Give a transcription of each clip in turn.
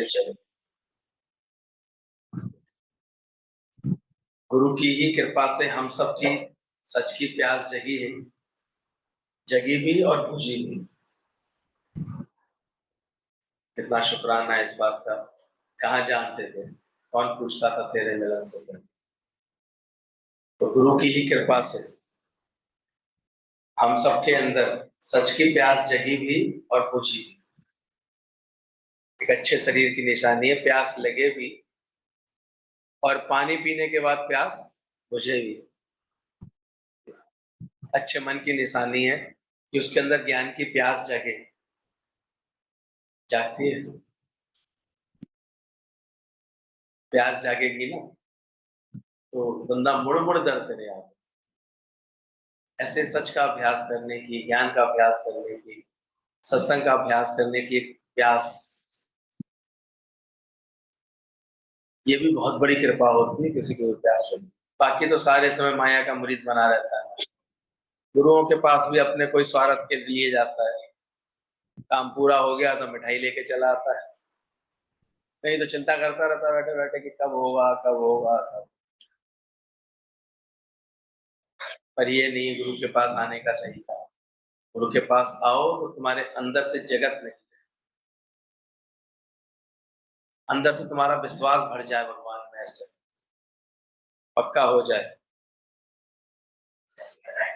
करते चलो। गुरु की ही कृपा से हम सब की सच की प्यास जगी है, जगी भी और बुझी भी। कितना शुक्राना है इस बात का। कहाँ जानते थे, कौन पूछता था तेरे मिलन से पहले। तो गुरु की ही कृपा से हम सबके अंदर सच की प्यास जगी भी और बुझी भी। एक अच्छे शरीर की निशानी है, प्यास लगे भी और पानी पीने के बाद प्यास बुझे भी। अच्छे मन की निशानी है कि उसके अंदर ज्ञान की प्यास जगे, जागती है। प्यास जागेगी ना तो बंदा मुड़ मुड़ डरते रहे। आप ऐसे सच का अभ्यास करने की, ज्ञान का अभ्यास करने की, सत्संग का अभ्यास करने की एक प्यास, ये भी बहुत बड़ी कृपा होती है किसी के प्यास में। बाकी तो सारे समय माया का मुरीद बना रहता है। गुरुओं के पास भी अपने कोई स्वार्थ के लिए जाता है। काम पूरा हो गया तो मिठाई लेके चला आता है, नहीं तो चिंता करता रहता है बैठे बैठे कि कब होगा कब होगा कब। पर ये नहीं गुरु के पास आने का सही काम। गुरु के पास आओ तो तुम्हारे अंदर से जगत नहीं, अंदर से तुम्हारा विश्वास भर जाए भगवान में, ऐसे पक्का हो जाए।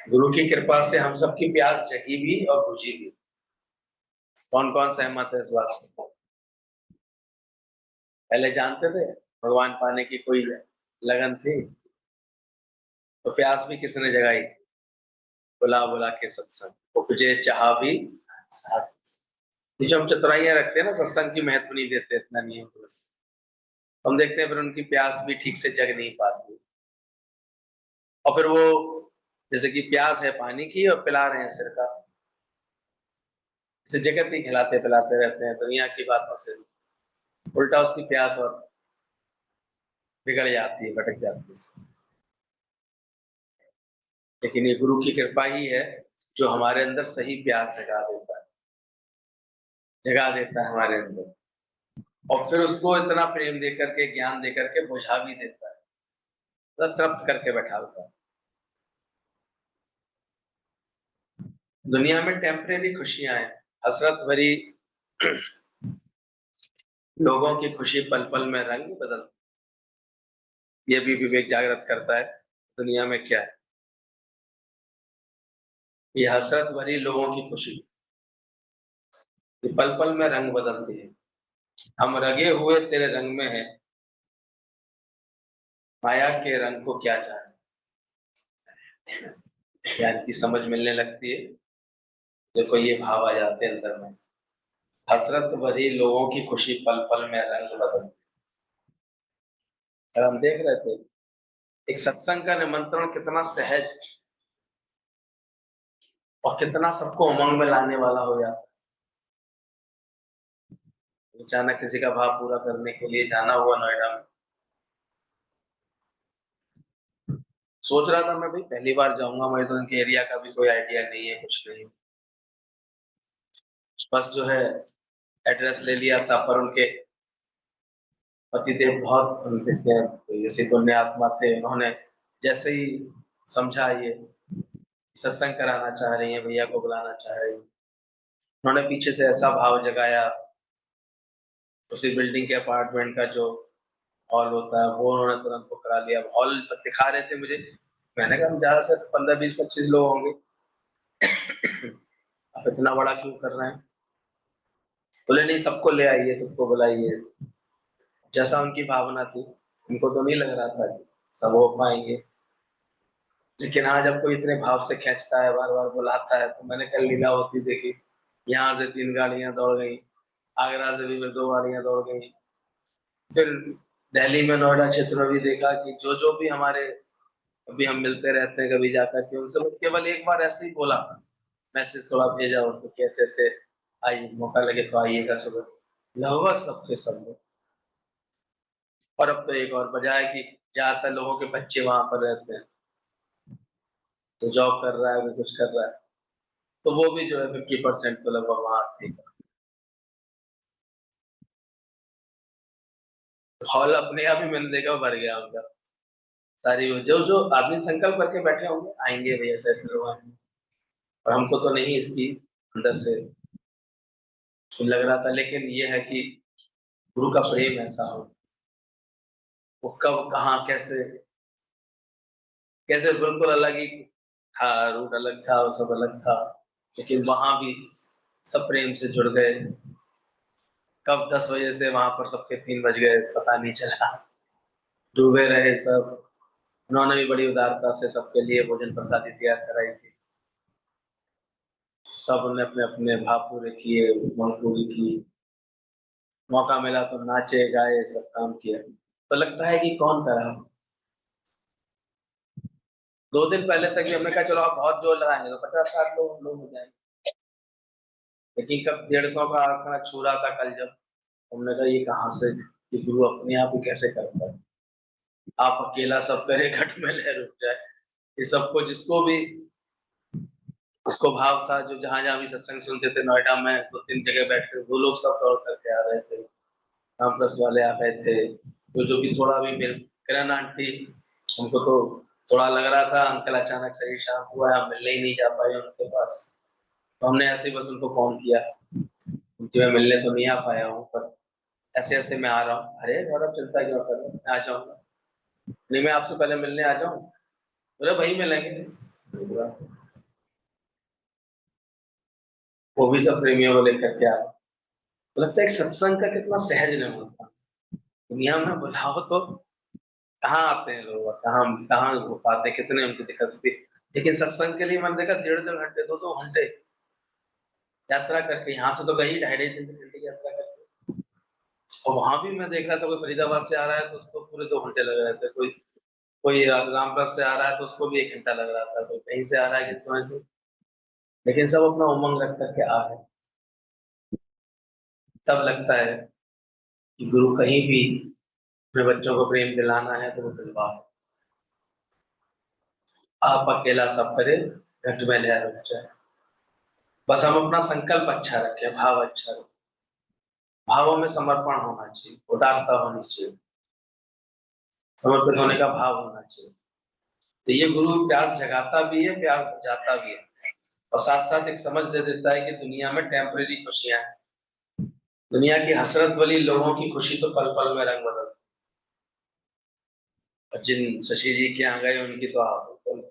गुरु की कृपा से हम सबकी प्यास जगी भी और बुझी भी। कौन कौन सहमत है इस बात से? पहले जानते थे भगवान पाने की कोई लगन थी, तो प्यास भी किसने जगाई? बुला बुला के सत्संग उपजे चाह भी साथ। ये जो हम चतुराइयां रखते हैं ना, सत्संग की महत्व नहीं देते इतना नियम को, हम देखते हैं फिर उनकी प्यास भी ठीक से जग नहीं पाती। और फिर वो जैसे कि प्यास है पानी की और पिला रहे हैं सिर का, इसे जगत ही खिलाते पिलाते रहते हैं दुनिया की बातों से, उल्टा उसकी प्यास और बिगड़ जाती है, भटक जाती है। लेकिन ये गुरु की कृपा ही है जो हमारे अंदर सही प्यास जगा देता है हमारे अंदर, और फिर उसको इतना प्रेम दे करके, ज्ञान दे करके बुझा भी देता है, तो तृप्त करके बैठाता है। दुनिया में टेम्परेरी खुशियां हैं, हसरत भरी लोगों की खुशी पल पल में रंग बदल। ये भी विवेक जागृत करता है दुनिया में क्या है। ये हसरत भरी लोगों की खुशी, ये पल पल में रंग बदलती है। हम रगे हुए तेरे रंग में हैं, माया के रंग को क्या जाने। ज्ञान की समझ मिलने लगती है, देखो ये भाव आ जाते हैं अंदर में। हसरत भरी लोगों की खुशी पल पल में रंग बदलती है। और हम देख रहे थे एक सत्संग का निमंत्रण कितना सहज और कितना सबको उमंग में लाने वाला हो जाता है। अचानक किसी का भाव पूरा करने के लिए जाना हुआ नोएडा में, सोच रहा था मैं भाई पहली बार जाऊंगा, मुझे तो उनके एरिया का भी कोई आइडिया नहीं है, कुछ नहीं। बस जो है एड्रेस ले लिया था, पर उनके पतिदेव बहुत उनके जैसे पुण्य आत्मा थे, उन्होंने जैसे ही समझा ये सत्संग कराना चाह रही है, भैया को बुलाना चाह रही है, उन्होंने पीछे से ऐसा भाव जगाया। उसी बिल्डिंग के अपार्टमेंट का जो हॉल होता है वो उन्होंने तुरंत बुक करा लिया। हॉल दिखा रहे थे मुझे, मैंने कहा ज्यादा से 15 20 25 लोग होंगे, आप इतना बड़ा क्यों कर रहे हैं? बोले नहीं सबको ले आइए, सबको बुलाइए। जैसा उनकी भावना थी, उनको तो नहीं लग रहा था कि सब हो पाएंगे, लेकिन हाँ जब कोई इतने भाव से खींचता है, बार बार बुलाता है, तो मैंने कल लीला होती देखी। यहाँ से 3 गाड़ियां दौड़ गई, आगरा से भी 2 गाड़ियां दौड़ गई। फिर दिल्ली में नोएडा क्षेत्र में भी देखा कि जो जो भी हमारे अभी हम मिलते रहते हैं कभी जाकर के उनसे, वो केवल एक बार ऐसे ही बोला, मैसेज थोड़ा भेजा उनको कैसे ऐसे आइए, मौका लगे तो आइएगा सुबह। लगभग सबके सब लोग। और अब तो एक और वजह है कि ज्यादातर लोगों के बच्चे वहां पर रहते हैं, तो जॉब कर रहा है भी कुछ कर रहा है, तो वो भी जो है 50% तो लगभग वहां थे। हॉल अपने आप ही मैंने देखा भर गया उनका। सारी जो जो आदमी संकल्प करके बैठे होंगे आएंगे भैया सेटल हो आएंगे, और हमको तो नहीं इसकी अंदर से लग रहा था। लेकिन ये है कि गुरु का प्रेम ऐसा हो, वो कब कहाँ कैसे कैसे बिल्कुल अलग ही था, रूट अलग था और सब अलग था, लेकिन वहां भी सब प्रेम से जुड़ गए। कब 10 बजे से वहां पर सबके 3 बज गए पता नहीं चला, डूबे रहे सब। उन्होंने भी बड़ी उदारता से सबके लिए भोजन प्रसादी तैयार कराई थी। सब ने अपने अपने भाव पूरे किए, मन पूरी की। मौका मिला तो नाचे गाए सब काम किया। तो लगता है कि कौन करा। 2 दिन पहले तक भी हमने कहा चलो आप बहुत जोर लगाएंगे तो 50-60 लोग लोग हो जाएंगे, लेकिन कब 150 का आंकड़ा छू रहा था कल जब, हमने कहा ये कहाँ से, ये गुरु अपने आप ही कैसे करता है। आप अकेला सब करे घट में लहर रुक जाए। ये सबको जिसको भी उसको भाव था, जो जहां जहां भी सत्संग सुनते थे नोएडा में 2-3 जगह बैठ कर, वो लोग सब दौड़ करके आ रहे थे। रामप्रस वाले आ गए थे, तो जो भी थोड़ा भी मिल, किरण आंटी, हमको तो थोड़ा लग रहा था अंकल अचानक से ही शांत हुआ है, हम मिलने ही नहीं जा पाए उनके पास। तो हमने ऐसे ही बस उनको फोन किया, उनकी मैं मिलने तो नहीं आ पाया हूँ, पर ऐसे ऐसे मैं आ रहा हूँ। अरे गौरव चिंता क्यों कर रहे हो, मैं आ जाऊंगा। नहीं मैं आपसे पहले मिलने आ जाऊँ, बोले वही मिलेंगे। वो भी सब प्रेमियों को लेकर के आ रहा। तो लगता है एक सत्संग का कितना सहज नहीं होता। दुनिया में बुलाओ तो कहाँ आते हैं लोग, कहाँ कहाँ हो पाते, कितने उनकी दिक्कत होती है। लेकिन सत्संग के लिए मैंने देखा 1.5-1.5 घंटे 2-2 घंटे यात्रा करके, यहाँ से तो गई 2.5-2.5 घंटे की यात्रा करके। और वहां भी मैं देख रहा था कोई फरीदाबाद से आ रहा है तो उसको पूरे 2 घंटे लग रहे थे, कोई कोई रामपुर से आ रहा है तो उसको भी 1 घंटा लग रहा था, कोई कहीं से आ रहा है किस तरह से। लेकिन सब अपना उमंग रख करके आ रहे हैं। तब लगता है कि गुरु कहीं भी अपने बच्चों को प्रेम दिलाना है तो वो दिलवा। आप अकेला सब करे घट में लहर रुक जाए। बस हम अपना संकल्प अच्छा रखें, भाव अच्छा रखें, भावों में समर्पण होना चाहिए, उदारता होनी चाहिए, समर्पित होने का भाव होना चाहिए। तो ये गुरु प्यास जगाता भी है, प्यास बुझाता भी है, और साथ साथ एक समझ दे देता है कि दुनिया में टेम्परेरी खुशियां हैं। दुनिया की हसरत वाली लोगों की खुशी तो पल पल में रंग बदल। और जिन शशि जी के यहाँ गए उनकी तो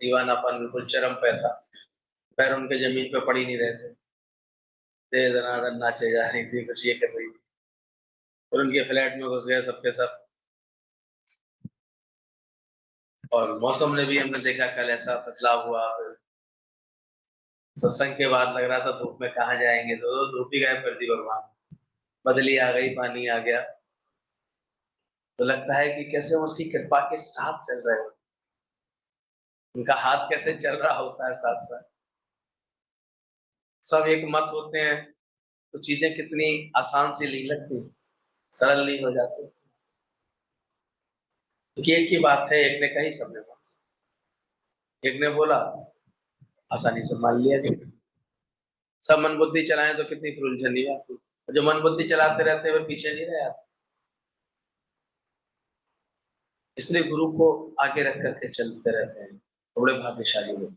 दीवानापन बिल्कुल चरम पे था, पैर उनके जमीन पे पड़ ही नहीं रहे थे, दे दनादन नाचे जा रही थी, खुशी कर रही थी। और उनके फ्लैट में घुस गए सबके सब। और मौसम ने भी हमने देखा कल ऐसा बदलाव हुआ। सत्संग के बाद लग रहा था धूप में कहाँ जाएंगे, तो धूप ही गायब कर दी भगवान। बदली आ गई, पानी आ गया। तो लगता है कि कैसे वो उसकी कृपा के साथ चल रहे हो, उनका हाथ कैसे चल रहा होता है साथ साथ। सब एक मत होते हैं तो चीजें कितनी आसान सी नहीं लगती, सरल नहीं हो जाती। क्योंकि एक ही बात है, एक ने कही सबने मान, एक ने बोला आसानी से मान लिया गया। सब मन बुद्धि चलाएं तो कितनी उलझन नहीं आती, जो मन बुद्धि चलाते रहते हैं वे पीछे नहीं रहे आते। इसलिए गुरु को आगे रख करके चलते रहते हैं, थोड़े भाग्यशाली लोग।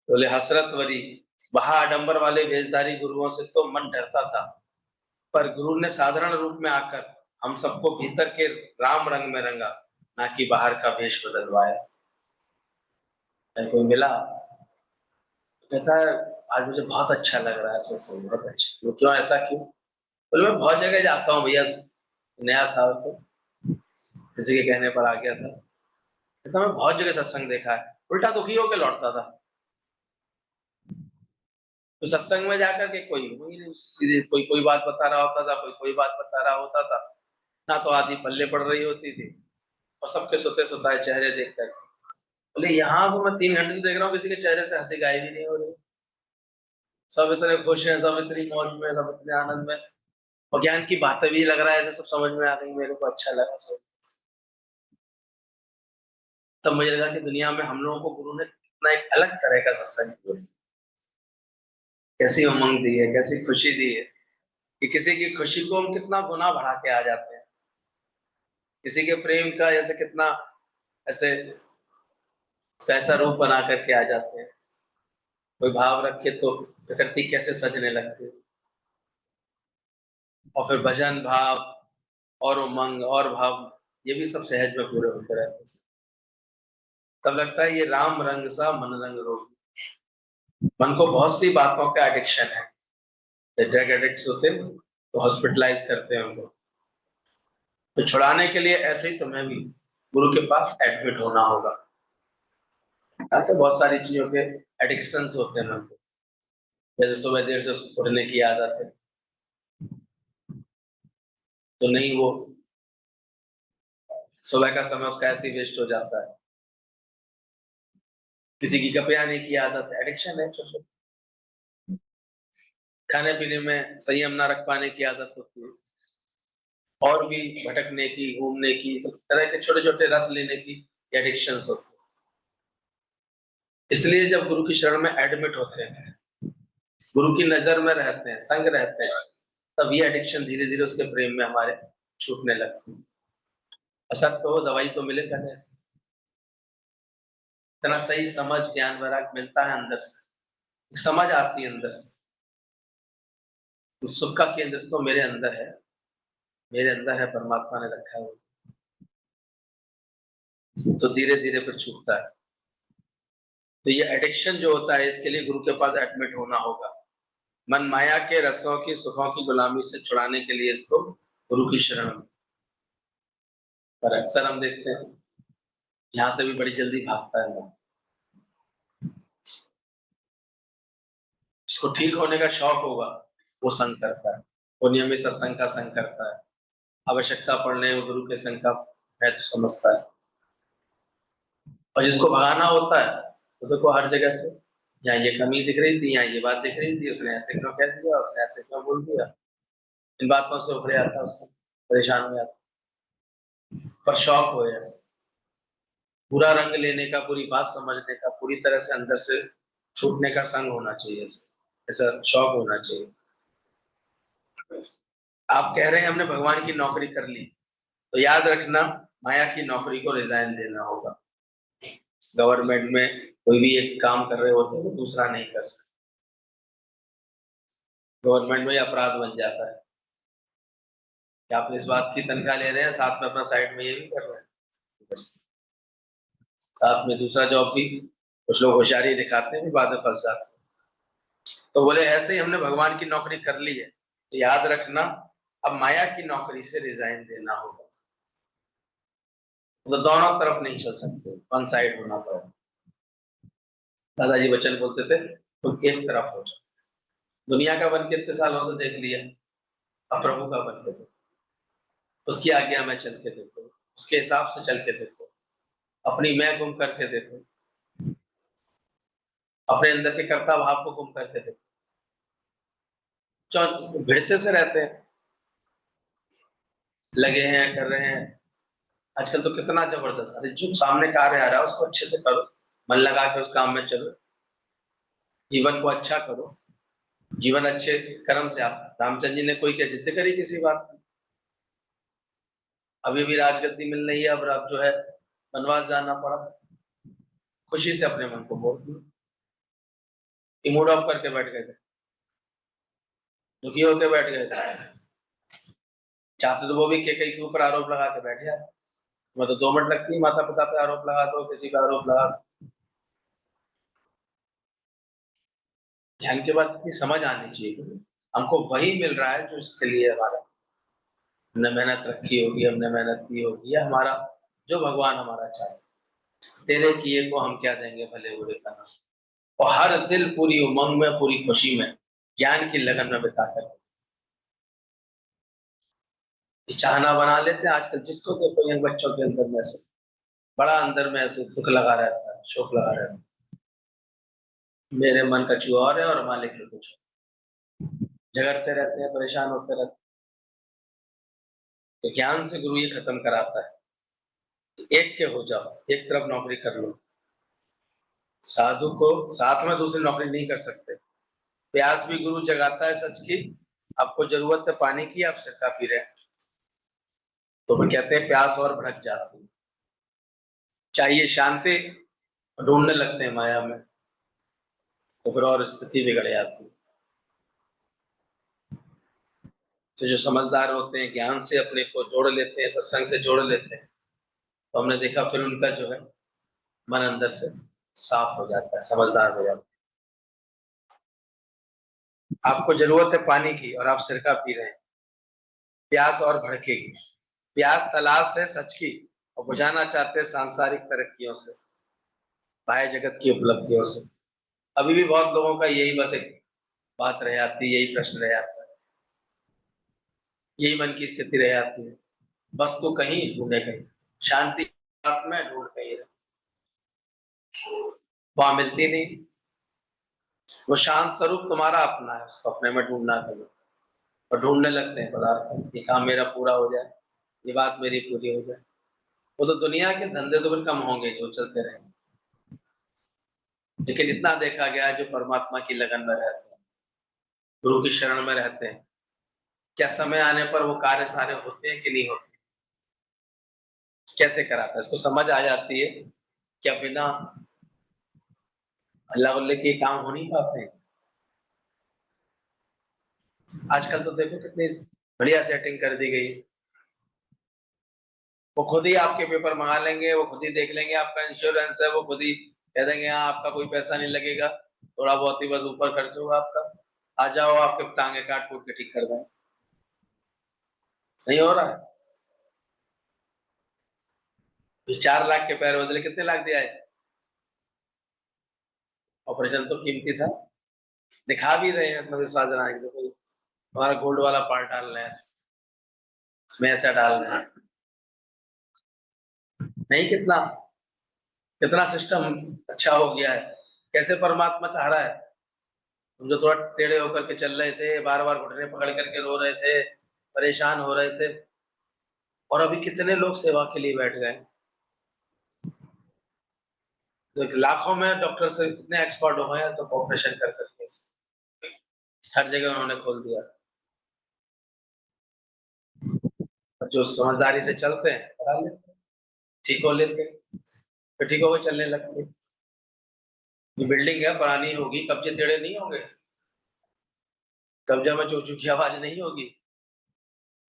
बोले हसरत वरी, वहां आडंबर वाले वेशधारी गुरुओं से तो मन डरता था, पर गुरु ने साधारण रूप में आकर हम सबको भीतर के राम रंग में रंगा, ना कि बाहर का भेष बदलवाया। कोई मिला तो कहता है आज मुझे बहुत अच्छा लग रहा है सत्संग, बहुत अच्छा। वो क्यों, ऐसा क्यों? बोले मैं बहुत जगह जाता हूँ भैया, नया था तो किसी के कहने पर आ गया था। कहता मैं बहुत जगह सत्संग देखा है, उल्टा दुखी होकर लौटता था। तो सत्संग में जाकर के कोई सीधे कोई कोई बात बता रहा होता था, कोई कोई बात बता रहा होता था, ना तो आधी पल्ले पड़ रही होती थी, और सबके सोते सुताए चेहरे देख कर। बोले यहाँ तो मैं 3 घंटे से देख रहा हूँ किसी के चेहरे से हंसी गायब ही नहीं हो रही। सब इतने खुश हैं, सब इतनी मौज में, सब इतने आनंद में, और ज्ञान की बातें भी लग रहा है ऐसे सब समझ में आ गई, मेरे को अच्छा लगा सब। तब मुझे लगा कि दुनिया में हम लोगों को गुरु ने कितना एक अलग तरह का सत्संग दिया, कैसी उमंग दी है, कैसी खुशी दी है, कि किसी की खुशी को हम कितना गुना बढ़ा के आ जाते हैं, किसी के प्रेम का ऐसे कितना ऐसे ऐसा रूप बना करके आ जाते हैं, कोई भाव रखे तो प्रकृति कैसे सजने लगती है, और फिर भजन भाव और उमंग और भाव ये भी सब सहज में पूरे होते रहते हैं। तब लगता है ये राम रंग सा मन रंग रोग। मन को बहुत सी बातों का एडिक्शन है, ड्रग एडिक्ट्स होते हैं तो हॉस्पिटलाइज करते हैं उनको, तो छुड़ाने के लिए ऐसे ही तुम्हें भी गुरु के पास एडमिट होना होगा। तो बहुत सारी चीजों के एडिक्शंस होते हैं मन को, जैसे सुबह देर से उठने की आदत है, तो नहीं वो सुबह का समय उसका ऐसे ही वेस्ट हो जाता है। किसी की कपड़े आने की आदत है, एडिक्शन है। खाने पीने में संयम ना रख पाने की आदत होती है, और भी भटकने की, घूमने की, सब तरह के छोटे छोटे रस लेने की एडिक्शन होती है। इसलिए जब गुरु की शरण में एडमिट होते हैं, गुरु की नजर में रहते हैं, संग रहते हैं, तब ये एडिक्शन धीरे धीरे उसके प्रेम में हमारे छूटने लगती है। असर तो दवाई तो मिले करने से, इतना सही समझ ज्ञान वैराग मिलता है अंदर से, समझ आती है अंदर से, सुख का केंद्र तो मेरे अंदर है, मेरे अंदर है, परमात्मा ने रखा है, तो धीरे धीरे फिर छूटता है। तो ये एडिक्शन जो होता है, इसके लिए गुरु के पास एडमिट होना होगा। मन माया के रसों की सुखों की गुलामी से छुड़ाने के लिए इसको गुरु की शरण में। पर अक्सर हम देखते हैं यहाँ से भी बड़ी जल्दी भागता है मन, इसको ठीक होने का शौक होगा वो संग करता है, वो नियमित सत्संग का संग करता है, आवश्यकता पड़ने में गुरु के संग का महत्व समझता है। और जिसको भगाना होता है तो देखो हर जगह से, यहाँ ये कमी दिख रही थी, यहाँ ये बात दिख रही थी, उसने ऐसे क्यों कह दिया, उसने ऐसे क्यों बोल दिया, इन बातों से उभरे आता है, उसको परेशान हो जाता, पर शौक हो ऐसे पूरा रंग लेने का, पूरी बात समझने का, पूरी तरह से अंदर से छूटने का संग होना चाहिए, ऐसा शौक होना चाहिए। आप कह रहे हैं हमने भगवान की नौकरी कर ली, तो याद रखना माया की नौकरी को रिजाइन देना होगा। गवर्नमेंट में कोई भी एक काम कर रहे होते हैं तो दूसरा नहीं कर सकते, गवर्नमेंट में अपराध बन जाता है कि आप इस बात की तनख्वाह ले रहे हैं, साथ में अपना साइड में ये भी कर रहे हैं, साथ में दूसरा जॉब भी, कुछ लोग होशियारी दिखाते हैं, बाद में फंस जाते हैं। तो बोले ऐसे ही हमने भगवान की नौकरी कर ली है, तो याद रखना अब माया की नौकरी से रिजाइन देना होगा। तो दोनों तरफ नहीं चल सकते, वन साइड होना पड़ेगा। दादाजी वचन बोलते थे तुम एक तरफ हो जाओ, दुनिया का बन के इतने सालों से देख लिया, अब प्रभु का बन के देखो, उसकी आज्ञा में चल के देखो, उसके हिसाब से चल के देखो, अपनी मैं गुम करके देखो, अपने अंदर के कर्ता भाव को गुम करके देखो। जो भिड़ते से रहते हैं, लगे हैं, कर रहे हैं, आजकल तो कितना जबरदस्त, अरे जो सामने कार्य आ रहा है उसको अच्छे से करो, मन लगा के उस काम में चलो, जीवन को अच्छा करो, जीवन अच्छे कर्म से। आप रामचंद्र जी ने कोई क्या जिद करी किसी बात में, अभी भी राजगद्दी मिल रही है, अब आप जो है वनवास जाना पड़ा, खुशी से अपने मन को बोल दिया, मूड ऑफ करके बैठ गए थे, दुखी होकर बैठ गए थे, चाहते तो वो भी के के ऊपर आरोप लगा के बैठे यार, मैं तो 2 मिनट लगती है, माता पिता पे आरोप लगा दो, किसी का आरोप लगा दो। ध्यान के बाद इतनी समझ आनी चाहिए, हमको वही मिल रहा है जो इसके लिए हमारा हमने मेहनत रखी होगी, हमने मेहनत की होगी, या हमारा जो भगवान हमारा चाहे, तेरे किए को हम क्या देंगे भले बुरे का नाम। और हर दिल पूरी उमंग में, पूरी खुशी में, ज्ञान की लगन में बिता कर चाहना बना लेते हैं। आजकल जिसको देखो यंग बच्चों के अंदर में से बड़ा अंदर में ऐसे दुख लगा रहता है, शोक लगा रहता है, मेरे मन का छुआ और है और मालिक के कुछ, झगड़ते रहते हैं, परेशान होते रहते हैं। तो ज्ञान से गुरु ये खत्म कराता है, तो एक के हो जाओ, एक तरफ नौकरी कर लो, साधु को साथ में दूसरी नौकरी नहीं कर सकते, प्यास भी गुरु जगाता है सच की, आपको जरूरत है पानी की, आप सिरका पी रहे हैं, तो फिर कहते हैं प्यास और भड़क जाती है। चाहिए शांति, ढूंढने लगते हैं माया में, तो फिर और स्थिति बिगड़ जाती है। तो जो समझदार होते हैं, ज्ञान से अपने को जोड़ लेते हैं, सत्संग से जोड़ लेते हैं, तो हमने देखा फिर उनका जो है मन अंदर से साफ हो जाता है, समझदार हो जाता है। आपको जरूरत है पानी की और आप सिरका पी रहे हैं, प्यास और भड़केगी। प्यास तलाश है सच की, और बुझाना चाहते हैं सांसारिक तरक्कियों से, बाह्य जगत की उपलब्धियों से। अभी भी बहुत लोगों का यही बस एक बात रह जाती है, यही प्रश्न रह जाता है, यही मन की स्थिति रह जाती है। बस तू कहीं ढूंढे कहीं, शांति में ढूंढ कहीं रहे, वहां मिलती नहीं। वो शांत स्वरूप तुम्हारा अपना है, उसको अपने में ढूंढना करो, और ढूंढने लगते हैं पदार्थ, ये काम मेरा पूरा हो जाए, ये बात मेरी पूरी हो जाए। वो तो दुनिया के धंधे तो फिर कम होंगे जो चलते रहेंगे, लेकिन इतना देखा गया है जो परमात्मा की लगन में रहते हैं, गुरु की शरण में रहते हैं, क्या समय आने पर वो कार्य सारे होते हैं कि नहीं होते, कैसे कराता है, इसको समझ आ जाती है। क्या बिना अल्लाह वल्ले के काम हो नहीं पाते हैं। आजकल तो देखो कितनी बढ़िया सेटिंग कर दी गई, वो खुद ही आपके पेपर मंगा लेंगे, वो खुद ही देख लेंगे आपका इंश्योरेंस है, वो खुद ही कह देंगे हाँ आपका कोई पैसा नहीं लगेगा, थोड़ा बहुत ही बस ऊपर खर्च होगा आपका, आ जाओ आपके टांगे काट कूट के ठीक कर दें। नहीं हो रहा है। 4 लाख के पैर बदले कितने लाख दिया है, ऑपरेशन तो कीमती था। दिखा भी रहे हैं अपना विश्वास जनाने के लिए, हमारा गोल्ड वाला पार्ट डाल रहे हैं, इसमें ऐसा डाल रहे हैं, नहीं कितना कितना सिस्टम अच्छा हो गया है। कैसे परमात्मा चाह रहा है, तुम जो थोड़ा टेढ़े होकर के चल रहे थे, बार बार घुटने पकड़ करके रो रहे थे, परेशान हो रहे थे, और अभी कितने लोग सेवा के लिए बैठ गए। तो लाखों में डॉक्टर से कितने एक्सपर्ट हो गए, तो ऑपरेशन कर करके हर जगह उन्होंने खोल दिया। और जो समझदारी से चलते हैं करा लेते हैं, ठीक हो लेते हैं, फिर ठीक होकर चलने लगते हैं। ये बिल्डिंग है, पुरानी होगी, कब्जे टेढ़े नहीं होंगे, कब्जा में चोचू की आवाज नहीं होगी,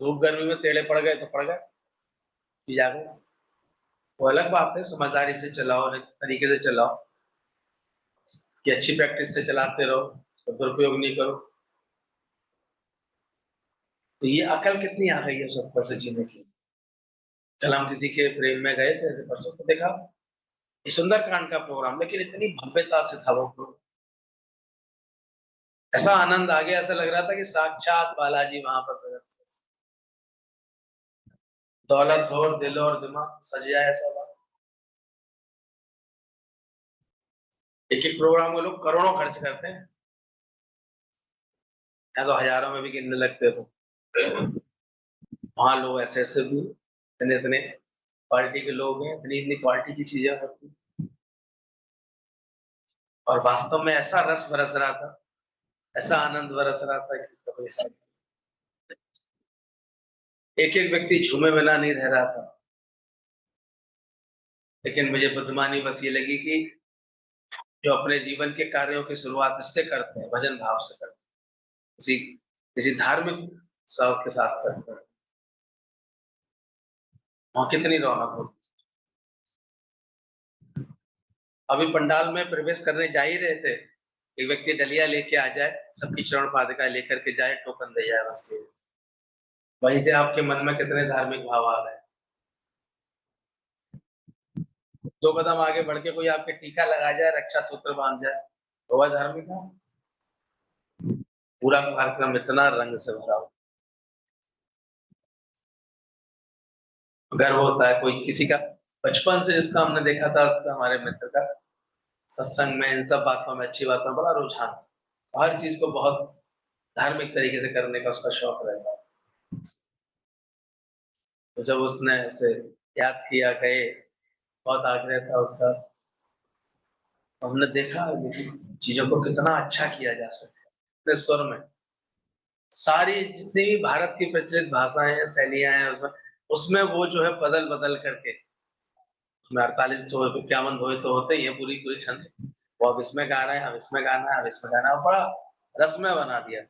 धूप गर्मी में टेढ़े पड़ गए तो पड़ गए, जा गए। वो अलग बात है, समझदारी से चलाओ, तरीके से चलाओ, कि अच्छी प्रैक्टिस से चलाते रहो, तो दुरुपयोग नहीं करो। तो ये अकल कितनी आ गई है सबको से जीने की। कल हम किसी के प्रेम में गए थे, ऐसे परसों तो देखा, ये सुंदरकांड का प्रोग्राम, लेकिन इतनी भव्यता से था वो प्रोग्राम, ऐसा आनंद आ गया, ऐसा लग रहा था कि साक्षात बालाजी वहां पर प्रकट थे। दौलत हो, दिल और दिमाग सज जाए, ऐसा बात। एक एक प्रोग्राम को लोग करोड़ों खर्च करते हैं, या तो हजारों में भी गिनने लगते थे। वहां लोग ऐसे ऐसे भी, इतने इतने क्वालिटी के लोग हैं, इतनी इतनी क्वालिटी की चीजें होती हैं, और वास्तव में ऐसा रस बरस रहा था, ऐसा आनंद बरस रहा था कि कोई हिसाब नहीं। एक एक व्यक्ति झूमे बिना नहीं रह रहा था। लेकिन मुझे बुद्धिमानी बस ये लगी कि जो अपने जीवन के कार्यों की शुरुआत इससे करते हैं, भजन भाव से करते हैं, किसी किसी धार्मिक शौक के साथ करते हैं, वहां कितनी रौनक होती। अभी पंडाल में प्रवेश करने जा ही रहे थे, एक व्यक्ति डलिया लेके आ जाए, सबकी चरण पादुका लेकर के जाए, टोकन दे जाए बस, वहीं से आपके मन में कितने धार्मिक भाव आ गए। 2 कदम आगे बढ़ के कोई आपके टीका लगा जाए, रक्षा सूत्र बांध जाए, तो वह धार्मिक है। पूरा कार्यक्रम इतना रंग से भरा हो, गर्व होता है। कोई किसी का बचपन से जिसका हमने देखा था, उसका, हमारे मित्र का सत्संग में, इन सब बातों में, अच्छी बातों में बड़ा रुझान, हर चीज को बहुत धार्मिक तरीके से करने का उसका शौक रहता है। तो जब उसने उसे याद किया, गए, बहुत आग्रह था उसका, तो हमने देखा चीजों को कितना अच्छा किया जा सकता है, अपने स्वर में सारी जितनी भी भारत की प्रचलित भाषाएं हैं, शैलियां हैं, उसमें उसमें वो जो है बदल बदल करके उसमें 48 तो 51 धोए तो होते ही है पूरी पूरी छंद। वो अब इसमें गा रहे हैं, अब इसमें गाना है, अब इसमें गाना है, बड़ा रसमय बना दिया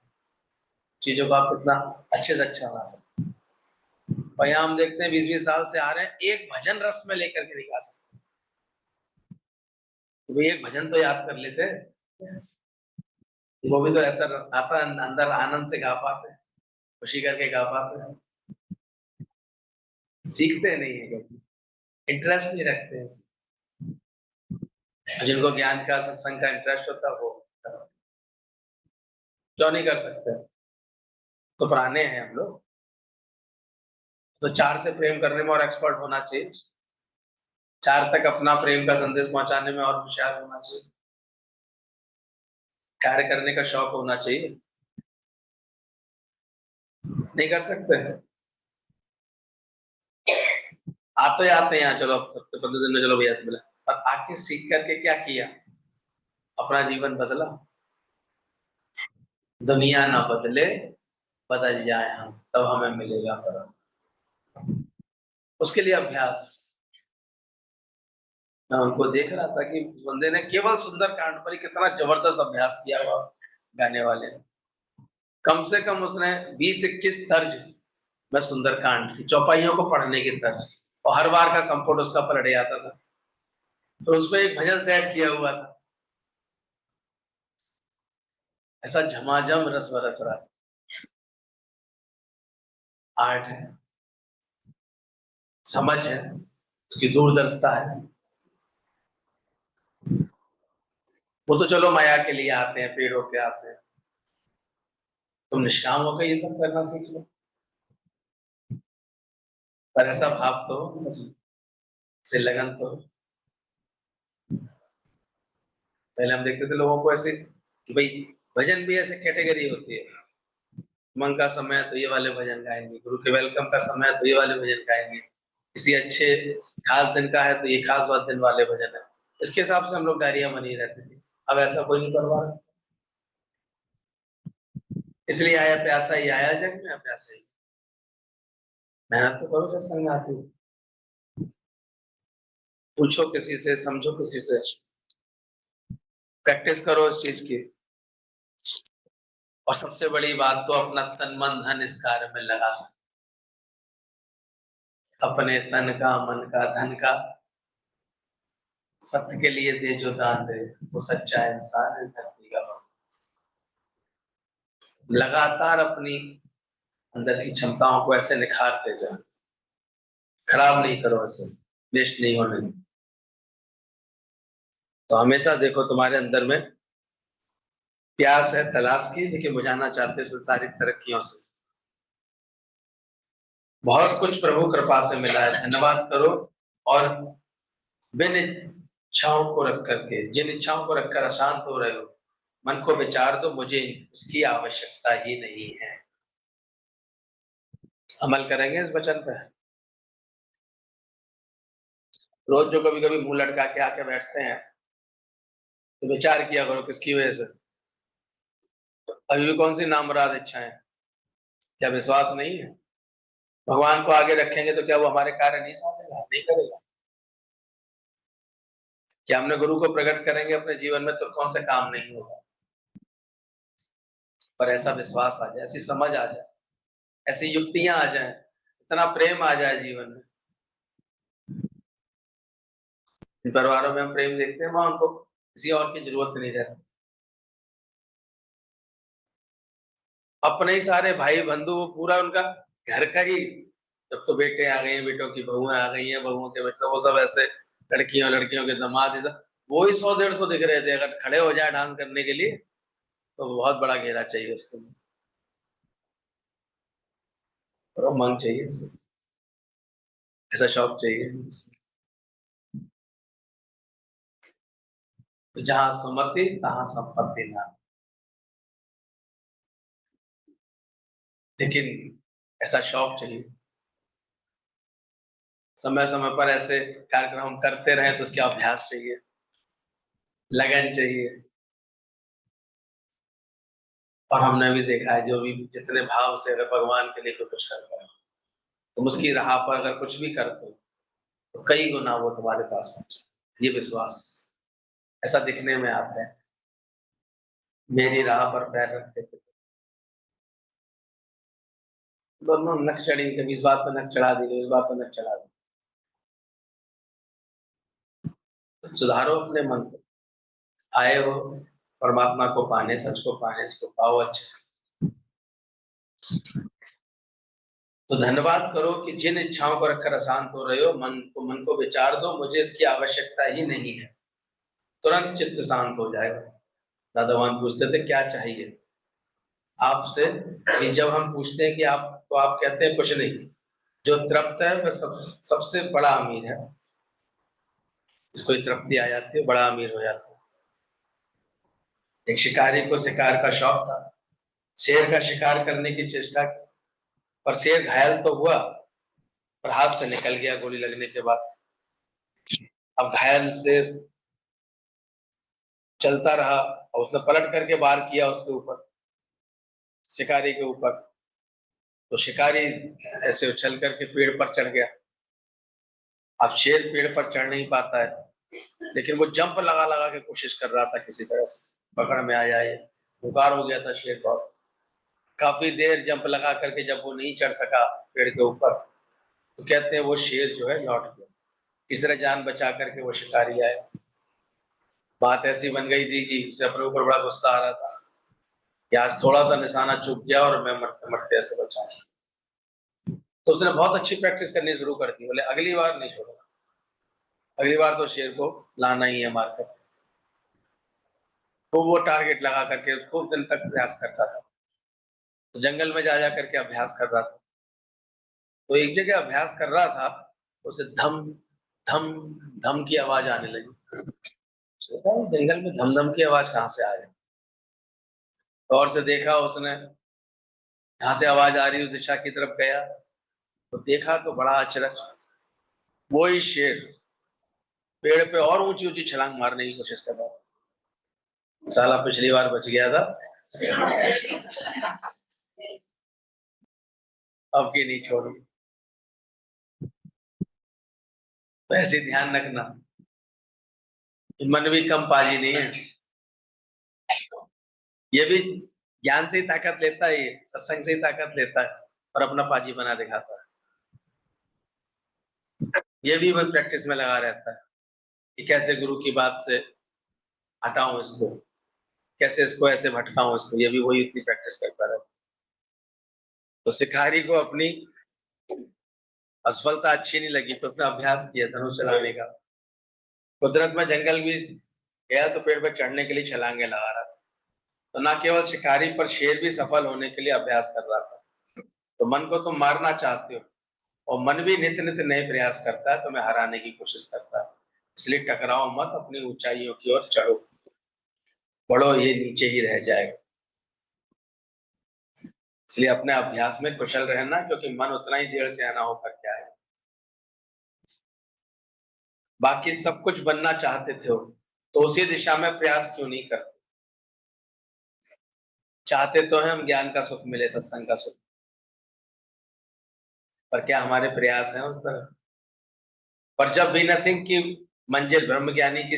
चीजों को। आप कितना अच्छे से अच्छा बना सकते हैं। और यहाँ हम देखते हैं 20-20 साल से आ रहे हैं, एक भजन रस में लेकर के नहीं गा सकते। तो एक भजन तो याद कर लेते हैं, वो भी तो ऐसा आता है अंदर आनंद से गा पाते हैं, खुशी करके गा पाते हैं। सीखते नहीं है कभी, इंटरेस्ट नहीं रखते हैं। जिनको ज्ञान का सत्संग का इंटरेस्ट होता है वो क्यों नहीं कर सकते। तो पुराने हैं हम लोग, तो 4 से प्रेम करने में और एक्सपर्ट होना चाहिए, 4 तक अपना प्रेम का संदेश पहुंचाने में और होशियार होना चाहिए, कार्य करने का शौक होना चाहिए। नहीं कर सकते हैं, आप तो आते हैं यहाँ, चलो हफ्ते 15 दिन में चलो भैया से मिला, और आके सीख करके क्या किया, अपना जीवन बदला। दुनिया ना बदले, बदल जाए हम, तब हमें मिलेगा फर्क। उसके लिए अभ्यास। मैं उनको देख रहा था कि बंदे ने केवल सुंदर कांड पर ही कितना जबरदस्त अभ्यास किया हुआ, गाने वाले ने। कम से कम उसने 20-21 तर्ज में सुंदर कांड की चौपाइयों को पढ़ने की तर्ज, और हर बार का संपुट उसका पलट जाता था, तो उसमें एक भजन सेट किया हुआ था। ऐसा झमाझम रस बरस रहा, आर्ट है, समझ है, उसकी दूरदर्शिता है। वो तो चलो माया के लिए आते हैं, पेड़ होके आते हैं, तुम निष्काम होकर ये सब करना सीख लो। पर ऐसा भाव तो से लगन तो, पहले हम देखते थे लोगों को ऐसे कि भाई भजन भी ऐसे कैटेगरी होती है, मन का समय है तो ये वाले भजन गाएंगे, गुरु के वेलकम का समय है तो ये वाले भजन गाएंगे, किसी अच्छे खास दिन का है तो ये खास बात दिन वाले भजन है, इसके हिसाब से हम लोग डायरिया बनी रहती थी। अब ऐसा कोई नहीं करवा रहा, इसलिए आया प्यासा ही आया जग में, प्यासा ही मेहनत तो करो सत्संग आती, पूछो किसी से, समझो किसी से, प्रैक्टिस करो इस चीज की। और सबसे बड़ी बात तो अपना तन मन धन इस कार्य में लगा सकते, अपने तन का मन का धन का सत्य के लिए दे जो दान दे, वो सच्चा इंसान है धरती का। लगातार अपनी अंदर की क्षमताओं को ऐसे निखारते जाओ, खराब नहीं करो, ऐसे वेस्ट नहीं होने दो। तो हमेशा देखो तुम्हारे अंदर में प्यास है तलाश की, लेकिन बुझाना चाहते संसारिक तरक्कियों से। बहुत कुछ प्रभु कृपा से मिला है, धन्यवाद करो। और बिन इच्छाओं को रख करके, जिन इच्छाओं को रखकर अशांत हो रहे हो, मन को विचार दो, मुझे उसकी आवश्यकता ही नहीं है। अमल करेंगे इस वचन पे। रोज जो कभी कभी मुंह लटका के आके बैठते हैं, तो विचार किया करो किसकी वजह से। अभी भी कौन सी नामराद इच्छाएं, क्या विश्वास नहीं है? भगवान को आगे रखेंगे तो क्या वो हमारे कार्य नहीं साधेगा, नहीं करेगा? क्या हमने गुरु को प्रकट करेंगे अपने जीवन में तो कौन से काम नहीं होगा? पर ऐसा विश्वास आ जाए, ऐसी समझ आ जाए, ऐसी युक्तियां आ जाए, इतना प्रेम आ जाए जीवन में। इन परिवारों में हम प्रेम देखते हैं, वहां उनको किसी और की जरूरत नहीं रहती। अपने ही सारे भाई बंधु, वो पूरा उनका घर का ही, जब तो बेटे आ गए हैं, बेटों की बहुएं आ गई हैं, बहुओं के बेटे, वो सब ऐसे लड़कियों लड़कियों के दामाद, ये सब वो ही 100-150 दिख रहे थे। अगर खड़े हो जाए डांस करने के लिए तो बहुत बड़ा घेरा चाहिए उसके लिए, और उमंग चाहिए, ऐसा शौक चाहिए। तो जहां सुमति तहां संपत्ति ना, लेकिन ऐसा शौक चाहिए, समय समय पर ऐसे कार्यक्रम हम करते रहे तो उसके अभ्यास चाहिए, लगन चाहिए। और हमने भी देखा है जो भी जितने भाव से अगर भगवान के लिए कुछ करता है, तुम उसकी राह पर अगर कुछ भी करते हो तो कई गुना वो तुम्हारे पास पहुंचे, ये विश्वास ऐसा दिखने में आता है। मेरी राह पर पैर रखते थे, दोनों नक चढ़ी, कभी इस बात पर नक चढ़ा दी, कभी इस बात पर नक चढ़ा दी। तो सुधारो अपने मन को, आए हो परमात्मा को पाने, सच को पाने, इसको पाओ अच्छे से। तो धन्यवाद करो कि जिन इच्छाओं को रखकर अशांत हो रहे हो, मन को विचार दो, मुझे इसकी आवश्यकता ही नहीं है, तुरंत चित्त शांत हो जाएगा। दादा भगवान पूछते थे क्या चाहिए आपसे, कि जब हम पूछते हैं कि आप, तो आप कहते हैं कुछ नहीं। जो तृप्त है वह सबसे बड़ा अमीर है, इसको तृप्ति आ जाती है, बड़ा अमीर हो जाता है। एक शिकारी को शिकार का शौक था, शेर का शिकार करने की चेष्टा की, पर शेर घायल तो हुआ, पर हाथ से निकल गया गोली लगने के बाद। अब घायल शेर चलता रहा और उसने पलट करके वार किया उसके ऊपर, शिकारी के ऊपर। तो शिकारी ऐसे उछल करके पेड़ पर चढ़ गया। अब शेर पेड़ पर चढ़ नहीं पाता है, लेकिन वो जंप लगा लगा के कोशिश कर रहा था किसी तरह से पकड़ में आ जाए। बुखार हो गया था शेर को, काफी देर जंप लगा करके जब वो नहीं चढ़ सका पेड़ के ऊपर, तो कहते हैं वो शेर जो है लौट गया। किस तरह जान बचा करके वो शिकारी आया। बात ऐसी बन गई थी कि उसे अपने ऊपर बड़ा गुस्सा आ रहा था कि आज थोड़ा सा निशाना चूक गया और मैं मरते मरते ऐसे बचा। तो उसने बहुत अच्छी प्रैक्टिस करनी शुरू कर दी, बोले अगली बार नहीं छोड़ूंगा, अगली बार तो शेर को लाना ही है मारकर। तो वो टारगेट लगा करके खूब दिन तक प्रयास करता था, तो जंगल में जा जा करके अभ्यास कर रहा था। तो एक जगह अभ्यास कर रहा था, उसे धम धम धम की आवाज आने लगी। जंगल में धम धम की आवाज कहाँ से आ रही। गौर से देखा उसने, यहाँ से आवाज आ रही उस दिशा की तरफ गया, तो देखा तो बड़ा अचरज, वही शेर पेड़ पे और ऊंची ऊंची छलांग मारने की कोशिश कर रहा था। साला पिछली बार बच गया था, अब की नहीं छोड़ू। तो ऐसे ध्यान रखना, मन भी कम पाजी नहीं है, ये भी ज्ञान से ही ताकत लेता है, ये सत्संग से ही ताकत लेता है और अपना पाजी बना दिखाता है। ये भी वह प्रैक्टिस में लगा रहता है कि कैसे गुरु की बात से हटाऊं इसको, कैसे इसको ऐसे भटकाऊं इसको, ये भी वही इतनी प्रैक्टिस करता रहता है। तो शिकारी को अपनी असफलता अच्छी नहीं लगी, तो अपना अभ्यास किया धनुष चलाने का। कुदरत में जंगल भी गया तो पेड़ पर चढ़ने के लिए छलांगे लगा रहा था। तो ना केवल शिकारी पर शेर भी सफल होने के लिए अभ्यास कर रहा था। तो मन को तुम मारना चाहते हो, और मन भी नित्य नित्य नए प्रयास करता है, तुम्हें हराने की कोशिश करता है। इसलिए टकराओ मत, अपनी ऊंचाइयों की ओर चढ़ो, बढ़ो, ये नीचे ही रह जाएगा। इसलिए अपने अभ्यास में कुशल रहना, क्योंकि मन उतना ही देर से आना होकर के आएगा। बाकी सब कुछ बनना चाहते थे तो उसी दिशा में प्रयास क्यों नहीं करते। चाहते तो हैं हम ज्ञान का सुख मिले, सत्संग का सुख, पर क्या हमारे प्रयास हैं उस तरफ। पर जब भी नथिंग की मंजिल ब्रह्म ज्ञानी की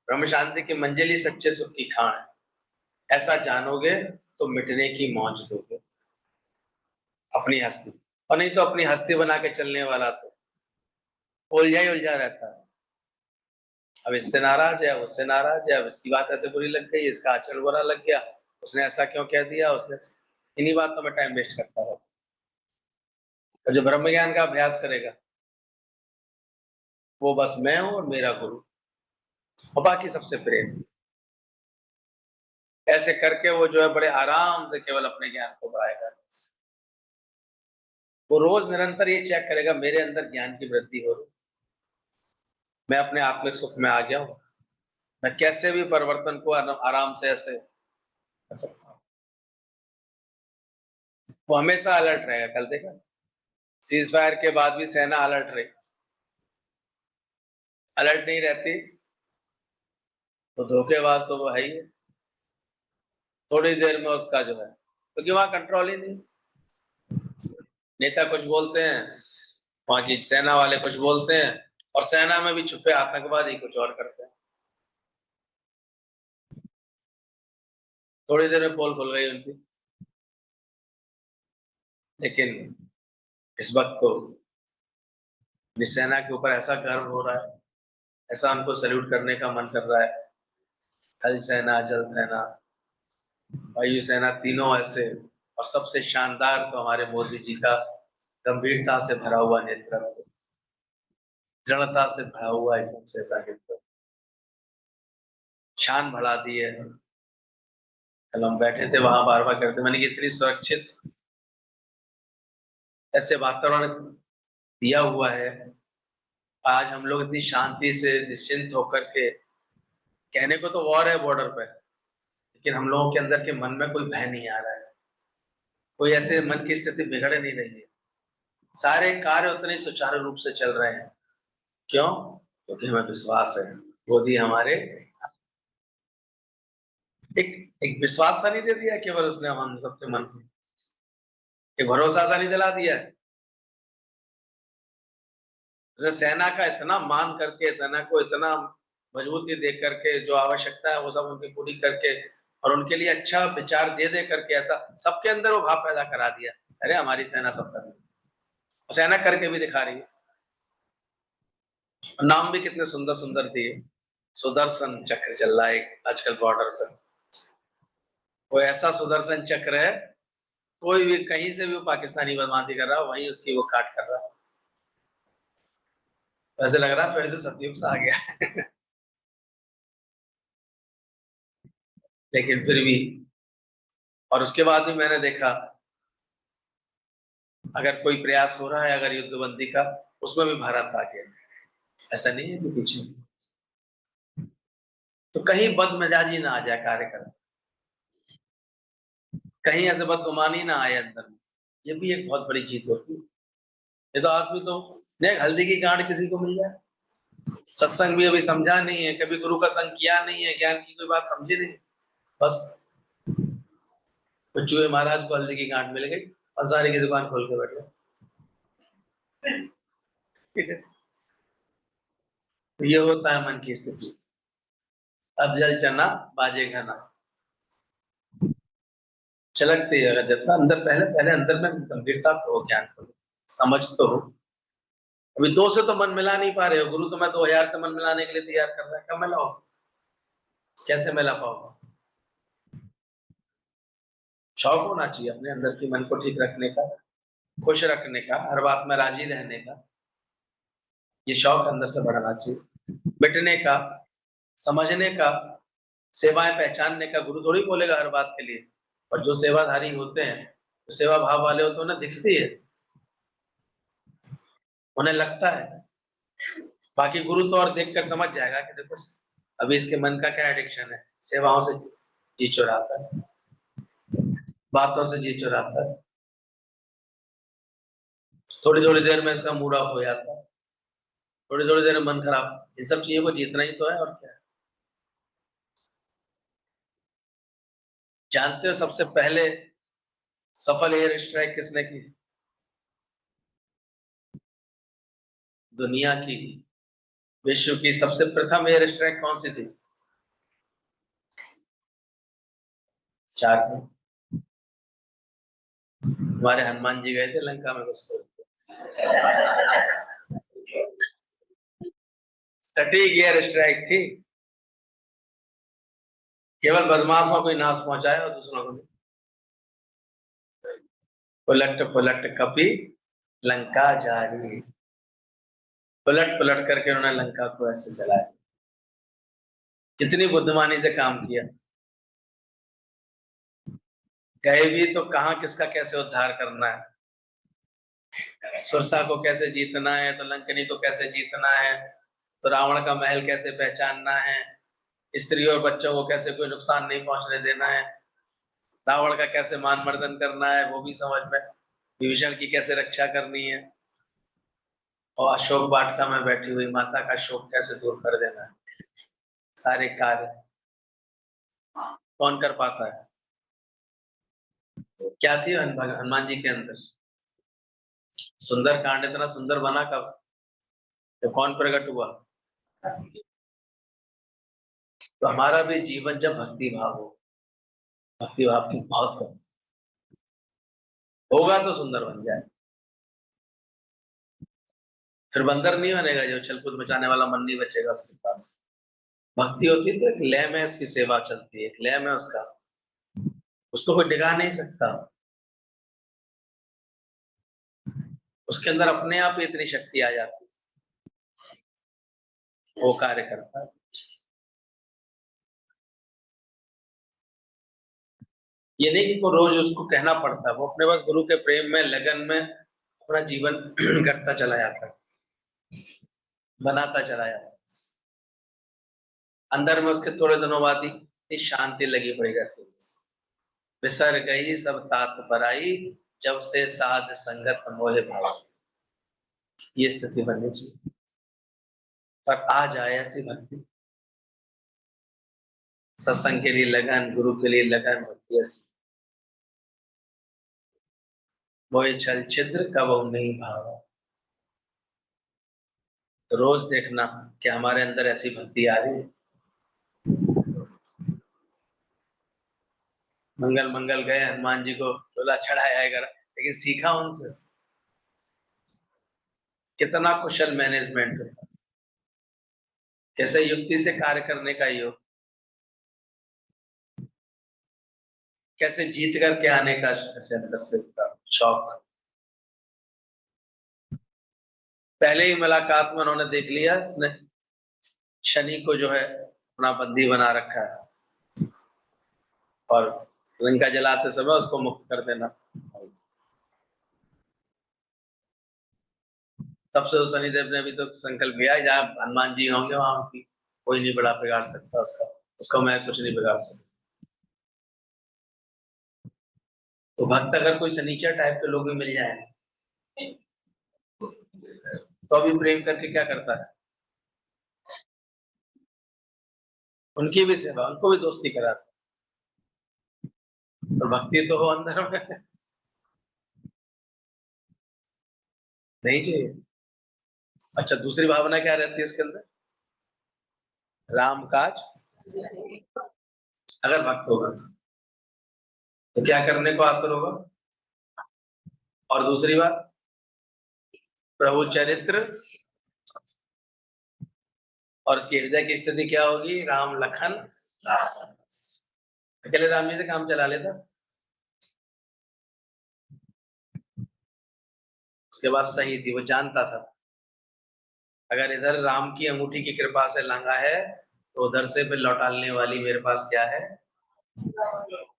ब्रह्म शांति की मंजिल ही सच्चे सुख की खान है, ऐसा जानोगे तो मिटने की मौज दोगे अपनी हस्ती। और नहीं तो अपनी हस्ती बना के चलने वाला तो उलझा ही उलझा रहता है। अब इससे नाराज है, उससे नाराज है, अब इसकी बात ऐसे बुरी लग गई, इसका आचरण बुरा लग गया, उसने ऐसा क्यों कह दिया, उसने, इन्हीं बातों में टाइम वेस्ट करता रहो। और जो ब्रह्म ज्ञान का अभ्यास करेगा वो बस मैं हूं और मेरा गुरु और बाकी सबसे प्रेम, ऐसे करके वो जो है बड़े आराम से केवल अपने ज्ञान को बढ़ाएगा। वो रोज निरंतर ये चेक करेगा मेरे अंदर ज्ञान की वृद्धि हो रही, मैं अपने आत्मिक सुख में आ गया हूं, मैं कैसे भी परिवर्तन को आराम से ऐसे कर सकता हूं। वो हमेशा अलर्ट रहेगा। कल देखा सीज फायर के बाद भी सेना अलर्ट रही, अलर्ट नहीं रहती तो धोखेबाज तो वो है ही है। थोड़ी देर में उसका जो है, क्योंकि वहां कंट्रोल ही नहीं। नेता कुछ बोलते हैं, वहां की सेना वाले कुछ बोलते हैं, और सेना में भी छुपे आतंकवादी कुछ और करते हैं। थोड़ी देर में पोल खुल गई उनकी। लेकिन इस वक्त तो अपनी सेना के ऊपर ऐसा गर्व हो रहा है, ऐसा उनको सैल्यूट करने का मन कर रहा है। थल सेना, जल सेना, वायु सेना, तीनों ऐसे। और सबसे शानदार तो हमारे मोदी जी का गंभीरता से भरा हुआ नेतृत्व, दृढ़ता से भरा हुआ एकदम से ऐसा नेतृत्व, शान बढ़ा दी है। कल हम बैठे थे वहां, बार बार करते, मैंने कि इतनी सुरक्षित ऐसे वातावरण दिया हुआ है, आज हम लोग इतनी शांति से निश्चिंत होकर के, कहने को तो वॉर है बॉर्डर पे, लेकिन हम लोगों के अंदर के मन में कोई भय नहीं आ रहा है, कोई ऐसे मन की स्थिति बिगड़ नहीं रही है। सारे कार्य उतने सुचारू रूप से चल रहे हैं। क्यों? क्योंकि हमें विश्वास है, मोदी हमारे एक एक विश्वास सा नहीं दे दिया केवल उसने हम सबके मन में, एक भरोसा सा नहीं दिला दिया है। उसने सेना का इतना मान करके, सेना को इतना मजबूती दे करके, जो आवश्यकता है वो सब उनकी पूरी करके, और उनके लिए अच्छा विचार दे दे करके, ऐसा सबके अंदर वो भाव पैदा करा दिया, अरे हमारी सेना सब कर रही है, सेना करके भी दिखा रही है। नाम भी कितने सुंदर सुंदर दिए, सुदर्शन चक्र चल रहा है एक आजकल बॉर्डर पर। वो ऐसा सुदर्शन चक्र है, कोई भी कहीं से भी वो पाकिस्तानी बदमाशी कर रहा है, वहीं उसकी वो काट कर रहा है। ऐसे लग रहा है फिर से सतयुग से आ गया। लेकिन फिर भी, और उसके बाद भी मैंने देखा, अगर कोई प्रयास हो रहा है अगर युद्धबंदी का, उसमें भी भारत आ गया। ऐसा नहीं है कि पीछे, तो कहीं बदमिजाजी ना आ जाए कार्य करने, कहीं ऐसे बदगुमानी ना आए अंदर में, ये भी एक बहुत बड़ी जीत होती है। ये तो आदमी तो नहीं, हल्दी की गांठ किसी को मिल जाए, सत्संग भी अभी समझा नहीं है, कभी गुरु का संग किया नहीं है, ज्ञान की कोई बात समझी नहीं, बस चूहे महाराज को हल्दी की गांठ मिल गई और सारी की दुकान खोल के बैठ गए। तो ये होता है मन की स्थिति। अधजल चना बाजे घना, चलकती है, अगर जितना अंदर, पहले पहले अंदर में गंभीरता तो हो, ज्ञान को समझ तो हो। अभी दो से तो मन मिला नहीं पा रहे हो, गुरु तो मैं 2000 से मन मिलाने के लिए तैयार कर रहा है, कब मिलाओ, कैसे मिला पाओ? शौक होना चाहिए अपने अंदर की, मन को ठीक रखने का, खुश रखने का, हर बात में राजी रहने का, ये शौक अंदर से बढ़ना चाहिए। मिटने का, समझने का, सेवाएं पहचानने का। गुरु थोड़ी बोलेगा हर बात के लिए, और जो सेवाधारी होते हैं, जो सेवा भाव वाले होते हैं, उन्हें दिखती है, उन्हें लगता है। बाकी गुरु तो और देखकर समझ जाएगा कि देखो अभी इसके मन का क्या एडिक्शन है, सेवाओं से जी चुराता है, बातों से जी चुराता है, थोड़ी थोड़ी देर में इसका मूड ऑफ हो जाता है, थोड़ी थोड़ी देर में मन खराब। इन सब चीजों को जीतना ही तो है, और क्या है। जानते हो सबसे पहले सफल एयर स्ट्राइक किसने की? दुनिया की, विश्व की सबसे प्रथम एयर स्ट्राइक कौन सी थी? चार में हमारे हनुमान जी गए थे लंका में घुस के। सटीक एयर स्ट्राइक थी, केवल बदमाशों को ही नाश पहुंचाया और दूसरों को नहीं। पलट पलट कपी लंका जारी, पलट पलट करके उन्होंने लंका को ऐसे जलाया। कितनी बुद्धिमानी से काम किया। गए भी तो कहाँ किसका कैसे उद्धार करना है, सुरसा को कैसे जीतना है, तो लंकनी को कैसे जीतना है, तो रावण का महल कैसे पहचानना है, स्त्री और बच्चों को कैसे कोई नुकसान नहीं पहुंचने देना है, रावण का कैसे मान मर्दन करना है वो भी समझ में, विभीषण की कैसे रक्षा करनी है, और अशोक वाटिका में बैठी हुई माता का शोक कैसे दूर कर देना है। सारे कार्य कौन कर पाता है? क्या थी हनुमान जी के अंदर? सुंदर कांड इतना सुंदर बना कब? तो कौन प्रकट हुआ? तो हमारा भी जीवन जब भक्ति भाव हो, भक्ति भाव की बहुत कम होगा तो सुंदर बन जाए। फिर बंदर नहीं बनेगा, जो छल कूद मचाने वाला मन नहीं बचेगा उसके पास। भक्ति होती है तो एक लय में उसकी सेवा चलती है, एक लय में उसका, उसको कोई डिगा नहीं सकता। उसके अंदर अपने आप ही इतनी शक्ति आ जाती है, वो कार्य करता है। ये नहीं कि को रोज उसको कहना पड़ता है, वो अपने पास गुरु के प्रेम में, लगन में अपना जीवन करता चला जाता है, बनाता चला जाता है। अंदर में उसके थोड़े दिनों बाद ही शांति लगी पड़ी रहती है। विसर गई सब तात पराई, जब से साध संगत मोहे भाव। ये स्थिति बननी चाहिए। पर आ जाए ऐसी भक्ति, सत्संग के लिए लगन, गुरु के लिए लगन होती है ऐसी। मोहे छल छिद्र कब नहीं भावा। तो रोज देखना कि हमारे अंदर ऐसी भक्ति आ रही है। मंगल मंगल गए हनुमान जी को चोला चढ़ाया है, लेकिन सीखा उनसे कितना कुशल मैनेजमेंट होता, कैसे युक्ति से कार्य करने का योग, कैसे जीत करके आने का ऐसे अंदर से शौक। पहले ही मुलाकात में उन्होंने देख लिया, उसने शनि को जो है अपना बंदी बना रखा है, और लंका जलाते समय उसको मुक्त कर देना। तब से तो शनिदेव ने भी तो संकल्प किया, जहाँ हनुमान जी होंगे वहां की कोई नहीं बड़ा बिगाड़ सकता उसका, उसको मैं कुछ नहीं बिगाड़ सकता। तो भक्त अगर कोई सनीचर टाइप के लोग भी मिल जाए तो अभी प्रेम करके क्या करता है, उनकी भी सेवा, उनको भी दोस्ती कराता है। तो भक्ति तो हो अंदर में नहीं चाहिए। अच्छा, दूसरी भावना क्या रहती है उसके अंदर? राम काज, अगर भक्त होगा तो क्या करने को आतुर होगा। और दूसरी बात, प्रभु चरित्र, और उसकी हृदय की स्थिति क्या होगी? राम लखन। अकेले राम जी से काम चला लेता। उसके बाद सही थी, वो जानता था अगर इधर राम की अंगूठी की कृपा से लांगा है तो उधर से फिर लौटाने वाली मेरे पास क्या है?